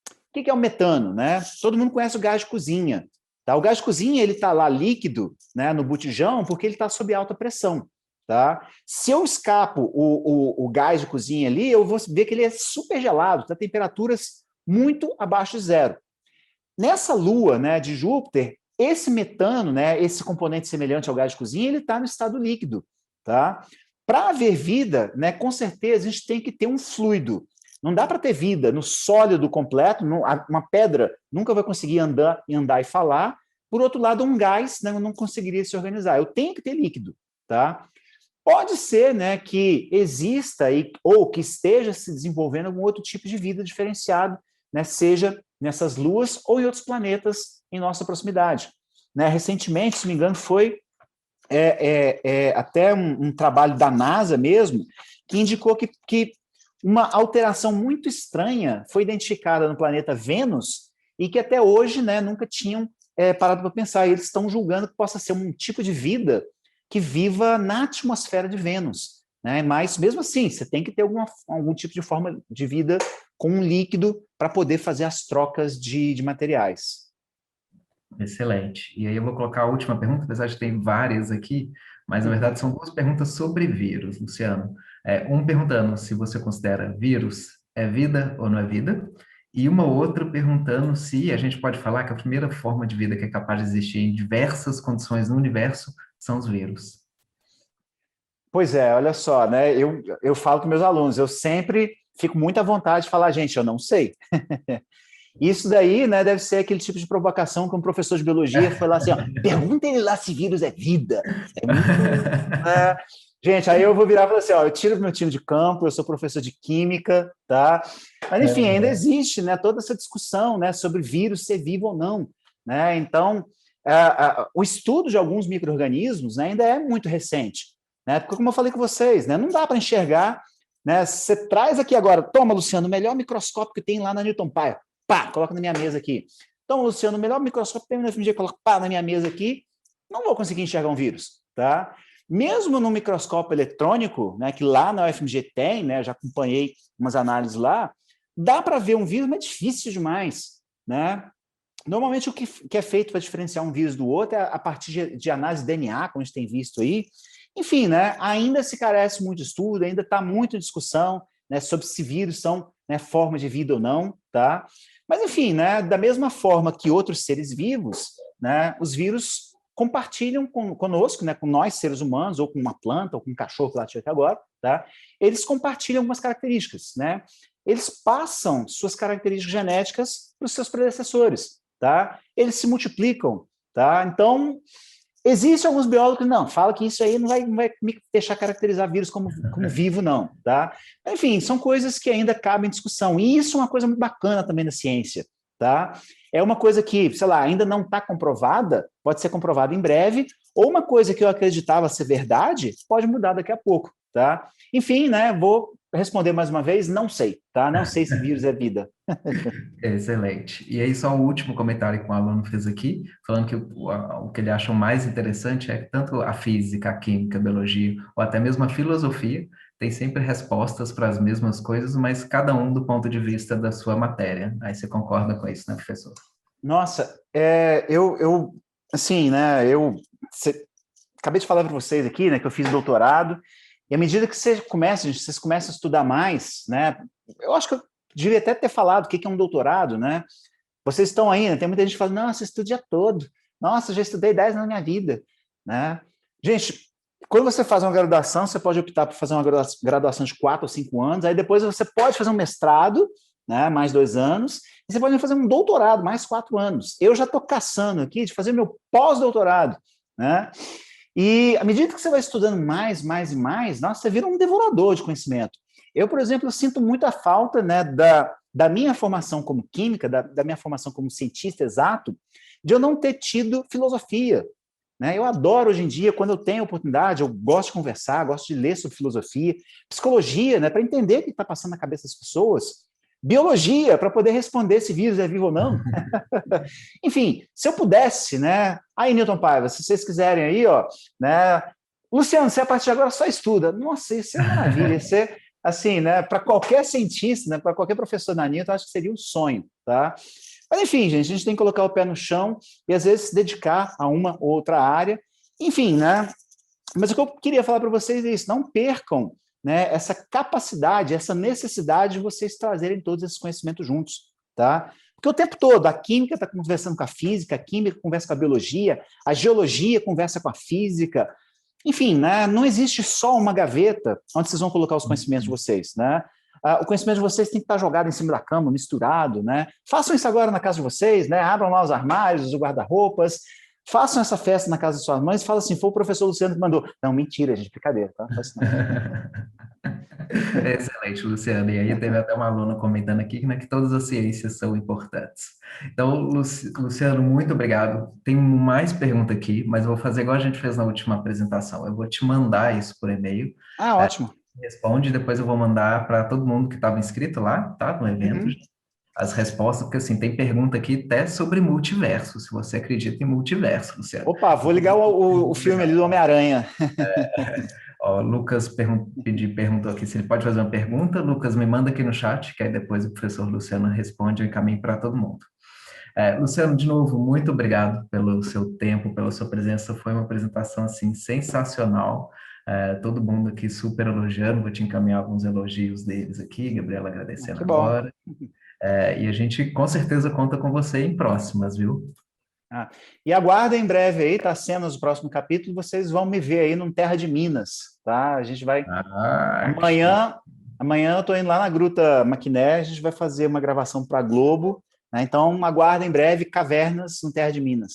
O que é o metano, né? Todo mundo conhece o gás de cozinha. Tá? O gás de cozinha ele está lá líquido, né, no botijão, porque ele está sob alta pressão. Tá? Se eu escapo o gás de cozinha ali, eu vou ver que ele é super gelado, tá? Temperaturas muito abaixo de zero. Nessa lua, né, de Júpiter, esse metano, né, esse componente semelhante ao gás de cozinha, ele está no estado líquido. Tá? Para haver vida, né, com certeza a gente tem que ter um fluido. Não dá para ter vida no sólido completo, uma pedra nunca vai conseguir andar e falar. Por outro lado, um gás, né, não conseguiria se organizar. Eu tenho que ter líquido. Tá? Pode ser, né, que exista ou que esteja se desenvolvendo algum outro tipo de vida diferenciado, né, seja nessas luas ou em outros planetas em nossa proximidade. Né? Recentemente, se não me engano, foi até um trabalho da NASA mesmo, que indicou que uma alteração muito estranha foi identificada no planeta Vênus e que até hoje, né, nunca tinham parado para pensar. E eles estão julgando que possa ser um tipo de vida que viva na atmosfera de Vênus. Né? Mas, mesmo assim, você tem que ter algum tipo de forma de vida com um líquido para poder fazer as trocas de materiais. Excelente. E aí eu vou colocar a última pergunta, apesar de ter várias aqui, mas na verdade são duas perguntas sobre vírus, Luciano. Um perguntando se você considera vírus é vida ou não é vida, e uma outra perguntando se a gente pode falar que a primeira forma de vida que é capaz de existir em diversas condições no universo são os vírus. Pois é, olha só, né? Eu falo com meus alunos, eu sempre fico muito à vontade de falar, gente, eu não sei. Isso daí, né, deve ser aquele tipo de provocação que um professor de biologia foi lá assim, ó, pergunta ele lá se vírus é vida. É muito... né? Gente, aí eu vou virar e falar assim, ó, eu tiro meu time de campo, eu sou professor de química, tá? Mas, enfim, ainda existe, né, toda essa discussão, né, sobre vírus ser vivo ou não, né? Então, o estudo de alguns micro-organismos, né, ainda é muito recente, né? Porque, como eu falei com vocês, né, não dá para enxergar, né? Você traz aqui agora, toma, Luciano, o melhor microscópio que tem lá na Newton Pyle, pá, coloca na minha mesa aqui. Então, Luciano, o melhor microscópio que tem no FMG, coloca pá, na minha mesa aqui, não vou conseguir enxergar um vírus, tá? Mesmo no microscópio eletrônico, né, que lá na UFMG tem, né, já acompanhei umas análises lá, dá para ver um vírus, mas é difícil demais, né? Normalmente o que é feito para diferenciar um vírus do outro é a partir de análise de DNA, como a gente tem visto aí. Enfim, né, ainda se carece muito de estudo, ainda está muito em discussão, né, sobre se vírus são, né, forma de vida ou não, tá? Mas, enfim, né, da mesma forma que outros seres vivos, né, os vírus compartilham conosco, né, com nós, seres humanos, ou com uma planta, ou com um cachorro que latiu aqui agora, tá? Eles compartilham algumas características, né? Eles passam suas características genéticas para os seus predecessores, tá? Eles se multiplicam, tá? Então, existem alguns biólogos que não, falam que isso aí não vai me deixar caracterizar vírus como vivo, não, tá? Enfim, são coisas que ainda cabem em discussão. E isso é uma coisa muito bacana também na ciência, tá? É uma coisa que, sei lá, ainda não está comprovada, pode ser comprovada em breve, ou uma coisa que eu acreditava ser verdade, pode mudar daqui a pouco, tá? Enfim, né, vou responder mais uma vez, não sei, tá? Não sei se vírus é vida. Excelente. E aí, só o último comentário que um aluno fez aqui, falando que o que ele acha mais interessante é que tanto a física, a química, a biologia, ou até mesmo a filosofia, tem sempre respostas para as mesmas coisas, mas cada um do ponto de vista da sua matéria. Aí você concorda com isso, né, professor? Nossa, assim, né, acabei de falar para vocês aqui, né, que eu fiz doutorado, e à medida que vocês começam a estudar mais, né, eu acho que eu devia até ter falado o que é um doutorado, né, vocês estão aí, né, tem muita gente que fala, nossa, eu estudo o dia todo, nossa, eu já estudei 10 anos na minha vida, né, gente, quando você faz uma graduação, você pode optar por fazer uma graduação de 4 ou 5 anos, aí depois você pode fazer um mestrado, né, mais 2 anos, e você pode fazer um doutorado, mais 4 anos. Eu já estou caçando aqui de fazer meu pós-doutorado, né? E à medida que você vai estudando mais e mais, nossa, você vira um devorador de conhecimento. Eu, por exemplo, eu sinto muita falta, né, da minha formação como química, da minha formação como cientista exato, de eu não ter tido filosofia. Né? Eu adoro hoje em dia, quando eu tenho oportunidade, eu gosto de conversar, gosto de ler sobre filosofia, psicologia, né, para entender o que está passando na cabeça das pessoas, biologia, para poder responder se vírus é vivo ou não. Enfim, se eu pudesse, né? Aí, Newton Paiva, se vocês quiserem aí, ó, né? Luciano, você a partir de agora só estuda. Nossa, isso é maravilha, isso é assim, né? Para qualquer cientista, né? Para qualquer professor da Newton, eu acho que seria um sonho, tá? Mas enfim, gente, a gente tem que colocar o pé no chão e às vezes se dedicar a uma ou outra área. Enfim, né? Mas o que eu queria falar para vocês é isso: não percam, né, essa capacidade, essa necessidade de vocês trazerem todos esses conhecimentos juntos, tá? Porque o tempo todo a química está conversando com a física, a química conversa com a biologia, a geologia conversa com a física. Enfim, né, não existe só uma gaveta onde vocês vão colocar os conhecimentos de vocês, né? O conhecimento de vocês tem que estar jogado em cima da cama, misturado, né? Façam isso agora na casa de vocês, né? Abram lá os armários, os guarda-roupas, façam essa festa na casa de suas mães e falam assim, foi o professor Luciano que mandou. Não, mentira, gente, brincadeira, tá? Faz isso não. Excelente, Luciano. E aí teve até uma aluna comentando aqui, né, que todas as ciências são importantes. Então, Luciano, muito obrigado. Tem mais pergunta aqui, mas eu vou fazer igual a gente fez na última apresentação. Eu vou te mandar isso por e-mail. Ah, ótimo. Responde, depois eu vou mandar para todo mundo que estava inscrito lá, tá? No evento, Uhum. as respostas, porque assim, tem pergunta aqui até sobre multiverso, se você acredita em multiverso, Luciano. Opa, vou ligar o filme ali do Homem-Aranha. Ó, Lucas perguntou aqui se ele pode fazer uma pergunta. Lucas, me manda aqui no chat, que aí depois o professor Luciano responde e encaminha para todo mundo. Luciano, de novo, muito obrigado pelo seu tempo, pela sua presença. Foi uma apresentação assim sensacional. Todo mundo aqui super elogiando. Vou te encaminhar alguns elogios deles aqui, Gabriela agradecendo Que bom. agora. E a gente com certeza conta com você em próximas, viu? E aguardem em breve aí, tá? Cenas do próximo capítulo, vocês vão me ver aí no Terra de Minas, tá? A gente vai... Amanhã eu tô indo lá na Gruta Maquiné, a gente vai fazer uma gravação para a Globo, né? Então aguardem em breve Cavernas no Terra de Minas.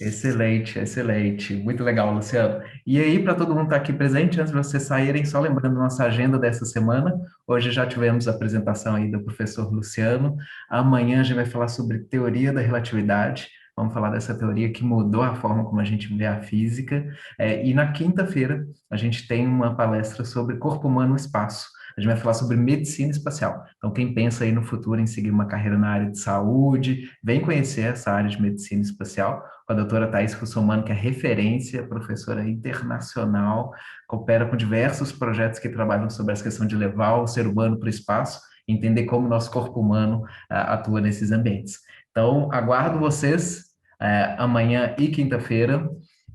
Excelente, excelente. Muito legal, Luciano. E aí, para todo mundo estar aqui presente, antes de vocês saírem, só lembrando nossa agenda dessa semana, hoje já tivemos a apresentação aí do professor Luciano, amanhã a gente vai falar sobre teoria da relatividade, vamos falar dessa teoria que mudou a forma como a gente vê a física, e na quinta-feira a gente tem uma palestra sobre corpo humano no espaço. A gente vai falar sobre medicina espacial. Então, quem pensa aí no futuro em seguir uma carreira na área de saúde, vem conhecer essa área de medicina espacial com a doutora Thais Russomano, que é referência, professora internacional, coopera com diversos projetos que trabalham sobre essa questão de levar o ser humano para o espaço, entender como o nosso corpo humano atua nesses ambientes. Então, aguardo vocês amanhã e quinta-feira,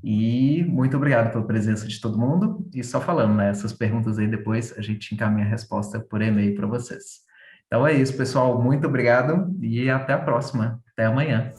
e muito obrigado pela presença de todo mundo, e só falando, né, essas perguntas aí depois a gente encaminha a resposta por e-mail para vocês. Então é isso, pessoal, muito obrigado, e até a próxima, até amanhã.